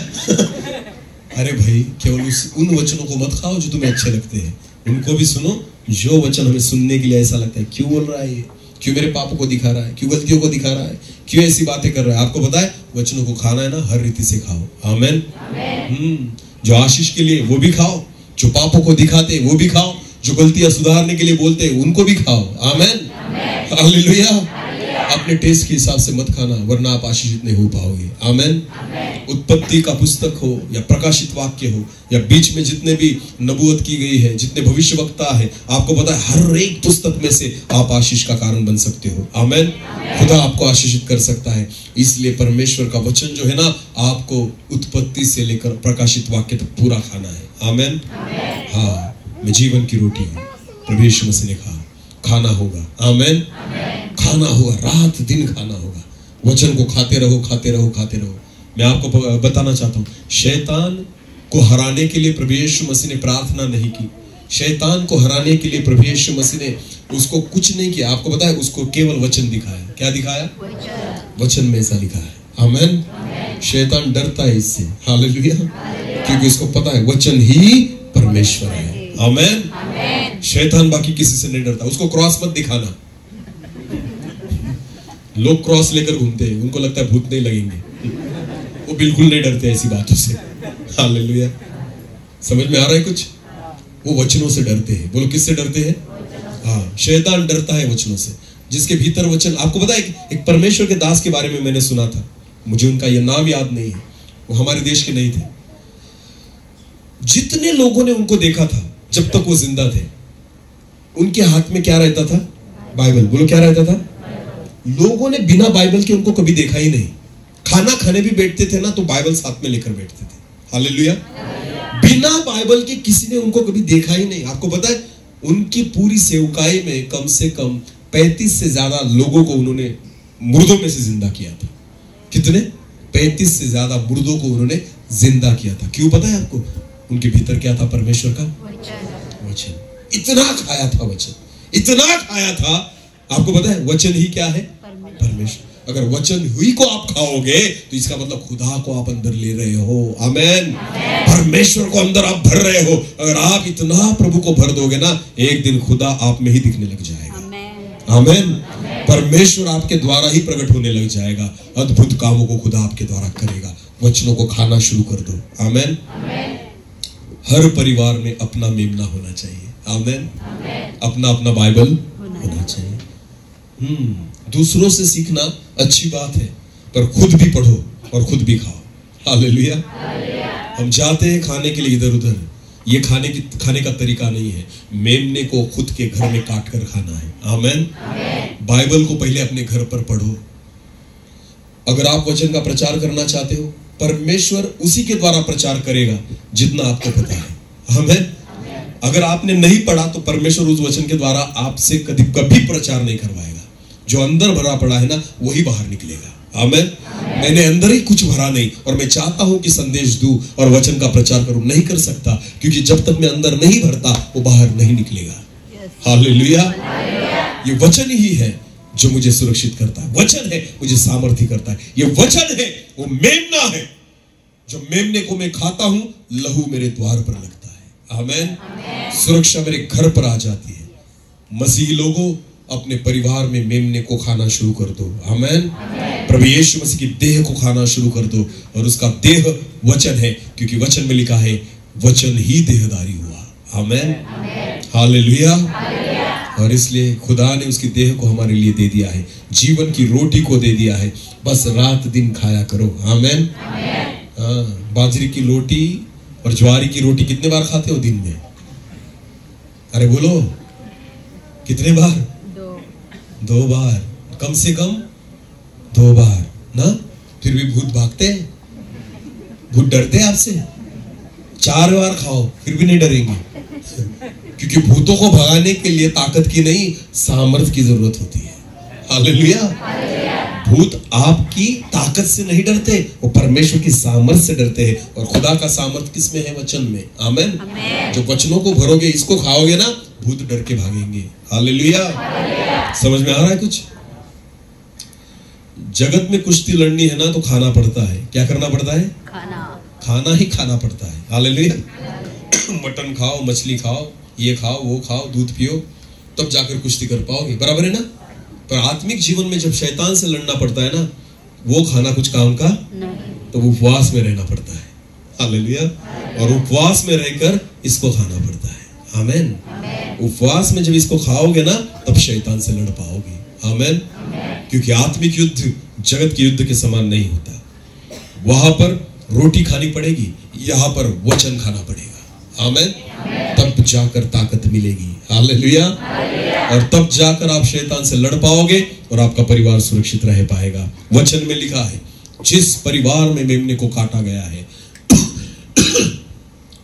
अरे भाई, केवल उन वचनों को मत खाओ जो तुम्हें अच्छे लगते हैं, उनको भी सुनो जो वचन हमें सुनने के लिए ऐसा लगता है, क्यों बोल रहा है ये, क्यों मेरे पापों को दिखा रहा है, क्यों गलतियों को दिखा रहा है, क्यों ऐसी बातें कर रहा है। आपको पता है, वचनों को खाना है ना, हर रीति से खाओ। आमीन। जो आशीष के लिए वो भी खाओ, जो पापों को दिखाते वो भी खाओ, जो गलतियां सुधारने के लिए बोलते उनको भी खाओ। आमीन। हालेलुया। अपने टेस्ट के हिसाब से मत खाना, वरना आप आशीषित नहीं हो पाओगे। आमीन। उत्पत्ति का पुस्तक हो या प्रकाशित वाक्य हो या बीच में जितने भी नबूवत की गई है, जितने भविष्यवक्ता है, आपको पता है हर एक पुस्तक में से आप आशीष का कारण बन सकते हो। आमीन। खुदा आपको आशीषित कर सकता है। इसलिए परमेश्वर का वचन जो है ना, आपको उत्पत्ति से लेकर प्रकाशित वाक्य तक पूरा खाना है। आमीन। हाँ, मैं जीवन की रोटी हूँ, प्रभु यीशु मसीह ने कहा, खाना होगा। आमीन। खाना होगा, रात दिन खाना होगा। वचन को खाते रहो, खाते रहो, खाते रहो। मैं आपको बताना चाहता हूँ, शैतान को हराने के लिए प्रभु यीशु मसीह ने प्रार्थना नहीं की। शैतान को हराने के लिए प्रभु यीशु मसीह ने उसको कुछ नहीं किया। आपको पता है, उसको केवल वचन दिखाया। क्या दिखाया? वचन में ऐसा लिखा है। आमीन। शैतान डरता है इससे। हालेलुया। क्योंकि उसको पता है वचन ही परमेश्वर है। आमीन। शैतान बाकी किसी से नहीं डरता। उसको क्रॉस मत दिखाना। लोग क्रॉस लेकर घूमते हैं, उनको लगता है भूत नहीं लगेंगे। वो बिल्कुल नहीं डरते ऐसी बातों से। हालेलुया। समझ में आ रहा है कुछ? वो वचनों से डरते हैं। बोलो, किससे डरते हैं? हाँ, शैतान डरता है वचनों से। जिसके भीतर वचन, आपको पता है एक परमेश्वर के दास के बारे में मैंने सुना था, मुझे उनका यह नाम याद नहीं है, वो हमारे देश के नहीं थे। जितने लोगों ने उनको देखा था जब तक वो जिंदा थे, उनके हाथ में क्या रहता था? बाइबल। बोलो, क्या रहता था? लोगों ने बिना बाइबल के उनको कभी देखा ही नहीं। खाना खाने भी बैठते थे ना, तो बाइबल साथ में लेकर बैठते थे। हालेलुया। बिना बाइबल के किसी ने उनको कभी देखा ही नहीं। आपको पता है, उनकी पूरी सेवकाई में कम से कम 35 से ज्यादा लोगों को उन्होंने मुर्दों में से जिंदा किया था। कितने? 35 से ज्यादा मुर्दों को उन्होंने जिंदा किया था। क्यों पता है आपको? उनके भीतर क्या था? परमेश्वर का वचन। इतना खाया था वचन, इतना खाया था। आपको पता है वचन ही क्या है? परमेश्वर। अगर वचन ही को आप खाओगे तो इसका मतलब खुदा को आप अंदर ले रहे हो। आमीन। परमेश्वर को अंदर आप भर रहे हो। अगर आप इतना प्रभु को भर दोगे ना, एक दिन खुदा आप में ही दिखने लग जाएगा। आमीन। परमेश्वर आपके द्वारा ही प्रकट होने लग जाएगा। अद्भुत कामों को खुदा आपके द्वारा करेगा। वचनों को खाना शुरू कर दो। आमीन। हर परिवार में अपना मेमना होना चाहिए। आमीन। अपना अपना बाइबल होना चाहिए। दूसरों से सीखना अच्छी बात है, पर खुद भी पढ़ो और खुद भी खाओ। हालेलुया। हम जाते हैं खाने के लिए इधर उधर, ये खाने का तरीका नहीं है। मेमने को खुद के घर में काट कर खाना है। आमीन। बाइबल को पहले अपने घर पर पढ़ो। अगर आप वचन का प्रचार करना चाहते हो, परमेश्वर उसी के द्वारा प्रचार करेगा जितना आपको पता है। आमीन। अगर आपने नहीं पढ़ा तो परमेश्वर उस वचन के द्वारा आपसे कभी प्रचार नहीं करवाएगा। जो अंदर भरा पड़ा है ना, वही बाहर निकलेगा। आमीन। मैंने अंदर ही कुछ भरा नहीं और मैं चाहता हूं कि संदेश दूं और वचन का प्रचार करूं, नहीं कर सकता, क्योंकि जब तक मैं अंदर नहीं भरता वो बाहर नहीं निकलेगा। हालेलुया। ये वचन ही है जो मुझे सुरक्षित करता है, वचन है मुझे सामर्थ्य करता है, ये वचन है वो मेमना है जो मेमने को मैं खाता हूं, लहू मेरे द्वार पर लगता है। आमेन। सुरक्षा मेरे घर पर आ जाती है। मसीही लोगों, अपने परिवार में मेमने को खाना शुरू कर दो। आमेन। प्रभु यीशु मसीह की देह को खाना शुरू कर दो, और उसका देह वचन है, क्योंकि वचन में लिखा है वचन ही देहधारी हुआ। आमेन। हालेलुया। और इसलिए खुदा ने उसकी देह को हमारे लिए दे दिया है, जीवन की रोटी को दे दिया है, बस रात दिन खाया करो। आमेन। हाँ, बाजरी की रोटी और ज्वारी की रोटी कितने बार खाते हो दिन में? अरे बोलो, कितने बार? 2 बार, कम से कम 2 बार ना। फिर भी भूत भागते हैं, भूत डरते हैं आपसे। 4 बार खाओ फिर भी नहीं डरेंगे, क्योंकि भूतों को भगाने के लिए ताकत की नहीं, सामर्थ की जरूरत होती है। हालेलुया। भूत आपकी ताकत से नहीं डरते, वो परमेश्वर की सामर्थ से डरते हैं, और खुदा का सामर्थ किसमें है? वचन में। आमेन। जो वचनों को भरोगे, इसको खाओगे ना, भूत डर के भागेंगे। हालेलुया। समझ में आ रहा है कुछ? जगत में कुश्ती लड़नी है ना तो खाना पड़ता है। क्या करना पड़ता है? खाना ही खाना पड़ता है। हालेलुया। मटन खाओ, मछली खाओ, ये खाओ, वो खाओ, दूध पियो, तब जाकर कुश्ती कर पाओगे। बराबर है ना? पर आत्मिक जीवन में जब शैतान से लड़ना पड़ता है ना, वो खाना कुछ काम का नहीं, तो उपवास में रहना पड़ता है। हालेलुया। और उपवास में रहकर इसको खाना पड़ता है। आमेन। उपवास में जब इसको खाओगे ना, तब शैतान से लड़ पाओगे। आमेन। क्योंकि आत्मिक युद्ध जगत के युद्ध के समान नहीं होता। वहां पर रोटी खानी पड़ेगी, यहां पर वचन खाना पड़ेगा। आमेन। तब जाकर ताकत मिलेगी। हालेलुया। और तब जाकर आप शैतान से लड़ पाओगे और आपका परिवार सुरक्षित रह पाएगा। वचन में लिखा है, जिस परिवार में मेमने को काटा गया है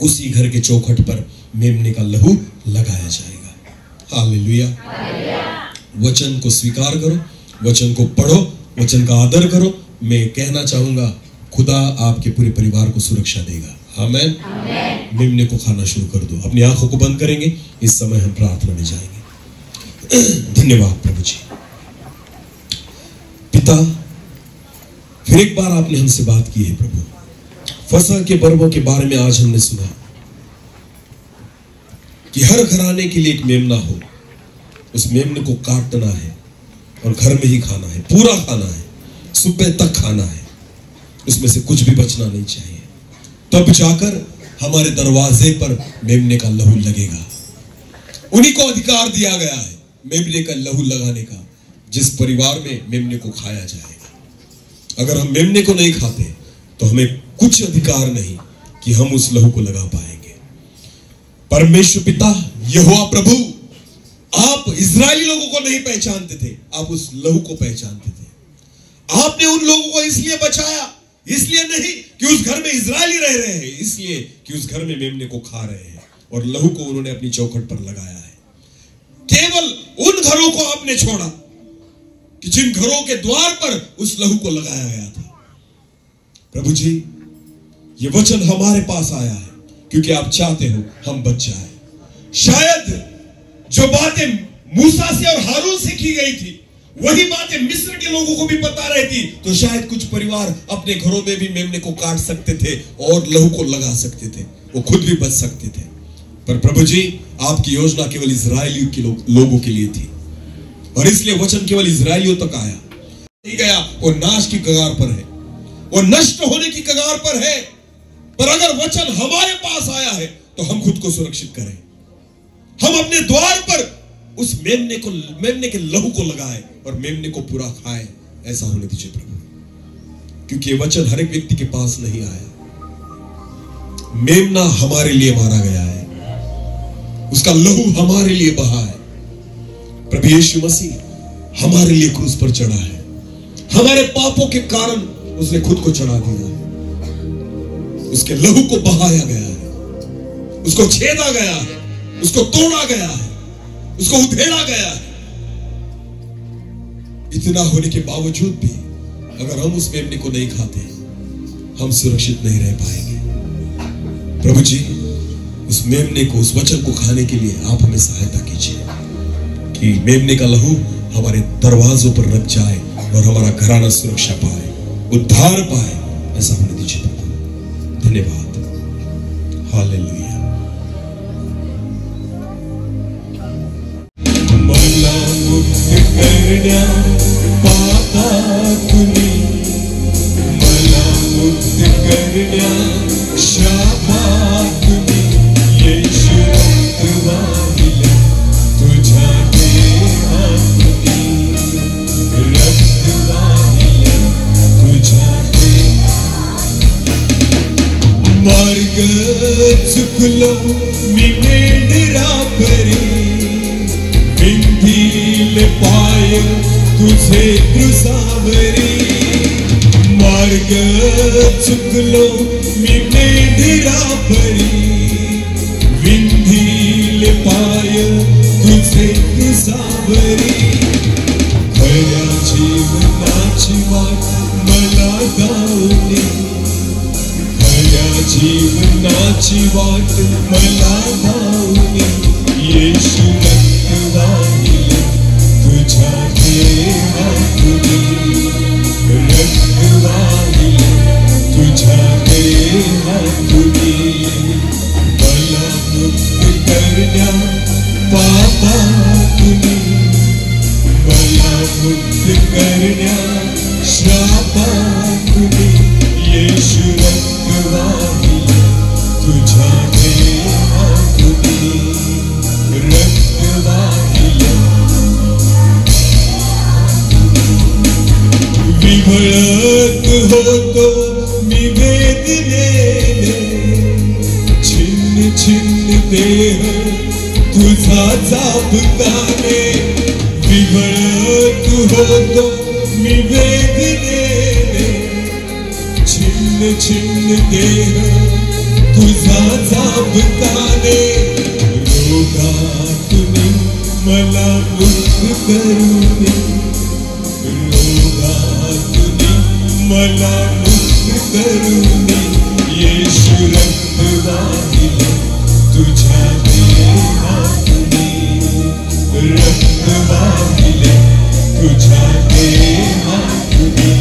उसी घर के चौखट पर मेमने का लहू लगाया जाएगा। हालेलुया। वचन को स्वीकार करो, वचन को पढ़ो, वचन का आदर करो। मैं कहना चाहूंगा, खुदा आपके पूरे परिवार को सुरक्षा देगा। आमेन। मेमने को खाना शुरू कर दो। अपनी आंखों को बंद करेंगे, इस समय हम प्रार्थना में जाएंगे। धन्यवाद प्रभु जी। पिता, फिर एक बार आपने हमसे बात की है प्रभु। फसह के पर्वों के बारे में आज हमने सुना कि हर घराने के लिए एक मेमना हो, उस मेमने को काटना है और घर में ही खाना है, पूरा खाना है, सुबह तक खाना है, उसमें से कुछ भी बचना नहीं चाहिए। तब जाकर हमारे दरवाजे पर मेमने का लहू लगेगा। उन्हीं को अधिकार दिया गया है मेमने का लहू लगाने का, जिस परिवार में मेमने को खाया जाएगा। अगर हम मेमने को नहीं खाते तो हमें कुछ अधिकार नहीं कि हम उस लहू को लगा पाएंगे। परमेश्वर पिता, यहोवा प्रभु, आप इजरायली लोगों को नहीं पहचानते थे, आप उस लहू को पहचानते थे। आपने उन लोगों को इसलिए बचाया, इसलिए नहीं कि उस घर में इजरायली रह रहे हैं, इसलिए कि उस घर में मेमने को खा रहे हैं, और लहू को उन्होंने अपनी चौखट पर लगाया है। केवल उन घरों को आपने छोड़ा कि जिन घरों के द्वार पर उस लहू को लगाया गया था। प्रभु जी, ये वचन हमारे पास आया है क्योंकि आप चाहते हो हम बच जाए। शायद जो बातें मूसा से और हारून से की गई थी, वही बातें मिस्र के लोगों को भी पता रहती, तो शायद कुछ परिवार अपने घरों में भी मेमने को काट सकते थे और लहू को लगा सकते थे, वो खुद भी बच सकते थे। पर प्रभु जी, आपकी योजना केवल इजरायलियों के लोगों के लिए थी, और इसलिए वचन केवल इजरायलियों तक आया, नहीं गया। वो नाश की कगार पर है, वो नष्ट होने की कगार पर है। पर अगर वचन हमारे पास आया है तो हम खुद को सुरक्षित करें, हम अपने द्वार पर उस मेमने के लहू को लगाए और मेमने को पूरा खाए। ऐसा होने दीजिए प्रभु, क्योंकि ये वचन हर एक व्यक्ति के पास नहीं आया। मेमना हमारे लिए मारा गया है, उसका लहू हमारे लिए बहा है। प्रभु यीशु मसीह हमारे लिए क्रूस पर चढ़ा है, हमारे पापों के कारण उसने खुद को चढ़ा दिया है, उसके लहू को बहाया गया है, उसको छेदा गया है, उसको तोड़ा गया है, उसको उधेड़ा गया है। इतना होने के बावजूद भी अगर हम उस मेमने को नहीं खाते हम सुरक्षित नहीं रह पाएंगे। प्रभु जी, उस मेमने को, उस वचन को खाने के लिए आप हमें सहायता कीजिए कि मेमने का लहू हमारे दरवाजों पर रख जाए और हमारा घराना सुरक्षा पाए, उद्धार पाए, ऐसा होने दीजिए प्रभु। धन्यवाद। हालेलुया। मला मुक्त करण्या पापातुनी, मला मुक्त करण्या शापातुनी, येशू रक्त वाहिलं तुझ्या देहातुनी, रक्त वाहिलं तुझ्या मार्ग चुकलो मी मेंढरापरी, विंधील पाय तुझे क्रुसावरी, मार्ग चुकलो मी मेंढरापरी, विंधील पाय तुझे क्रुसावरी, खऱ्या जीवनाची वाट मला दावली, जीवनाची वाट मला दावली, येशू रक्त वाहिलं तुझ्या देहातुनी, रक्त वाहिलं तुझ्या देहातुनी, मला मुक्त करण्या पापातुनी, मला मुक्त करण्या शापातुनी, येशू रक्त वाहिलं तुझ्या देहातुनी, रक्त वाहिलं। विव्हळत होतो मी वेदनेने, छिन्न छिन्न देह तुझा चाबकाने, विव्हळत होतो मी वेदनेने, छिन्न छिन्न देह तुझा चाबकाने, रोगातुनी मला मुक्त करुनी, रोगातुनी मला मुक्त करुनी, येशू रक्त वाहिलं तुझ्या देहातुनी, रक्त वाहिलं तुझ्या देहातुनी,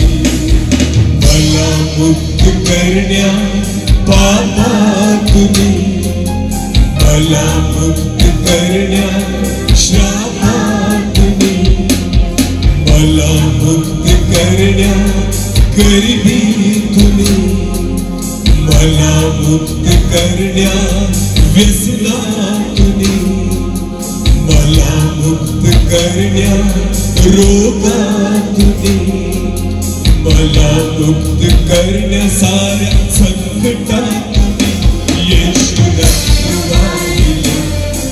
मला मुक्त करण्या पापातुनी, मला मुक्त करण्या शापातुनी, मला मुक्त करण्या गरिबीतुनी, मला मुक्त करण्या व्यसनातुनी, मला मुक्त करण्या रोगातुनी, मला मुक्त करण्या साऱ्या संकटातुनी, येशू रक्त वाहिलं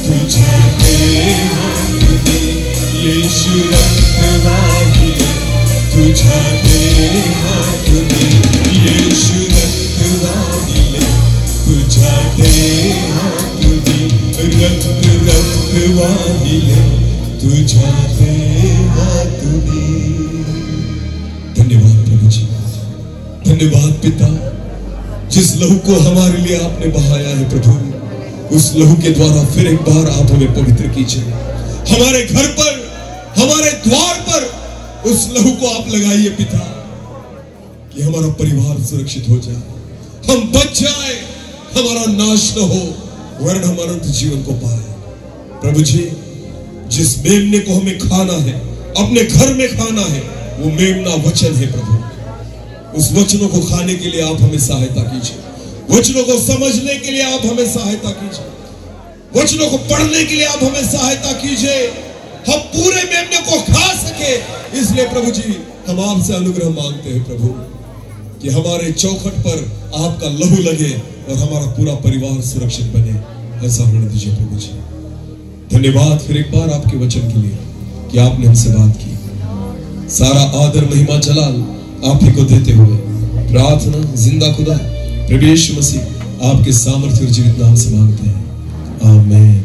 तुझ्या देहातुनी, येशू रक्त वाहिलं तुझ्या देहातुनी, येशू रक्त वाहिलं तुझ्या देहातुनी, रक्त रक्त वाहिलं तुझ्या देहातुनी। धन्यवाद प्रभु जी, धन्यवाद पिता, जिस लहू को हमारे लिए आपने बहाया है प्रभु, उस लहू के द्वारा फिर एक बार आप हमें पवित्र कीजिए। हमारे घर पर, हमारे द्वार पर उस लहू को आप लगाइए पिता, कि हमारा परिवार सुरक्षित हो जाए, हम बच जाए, हमारा नाश न हो, वरन हम अनंत जीवन को पाए। प्रभु जी, जिस मेमने को हमें खाना है, अपने घर में खाना है, वो मेमना वचन है प्रभु। उस वचनों को खाने के लिए आप हमें सहायता कीजिए, वचनों को समझने के लिए आप हमें सहायता कीजिए, वचनों को पढ़ने के लिए आप हमें सहायता कीजिए, हम पूरे मेमने को खा सके। इसलिए प्रभु जी, हम आपसे अनुग्रह मांगते हैं प्रभु, कि हमारे चौखट पर आपका लहू लगे और हमारा पूरा परिवार सुरक्षित बने, ऐसा होने दीजिए प्रभु जी। धन्यवाद फिर एक बार आपके वचन के लिए कि आपने हमसे बात की। सारा आदर महिमा जलाल आप ही को देते हुए प्रार्थना जिंदा खुदा प्रभु यीशु मसीह आपके सामर्थ्य और जीवित नाम से मांगते हैं, आमीन।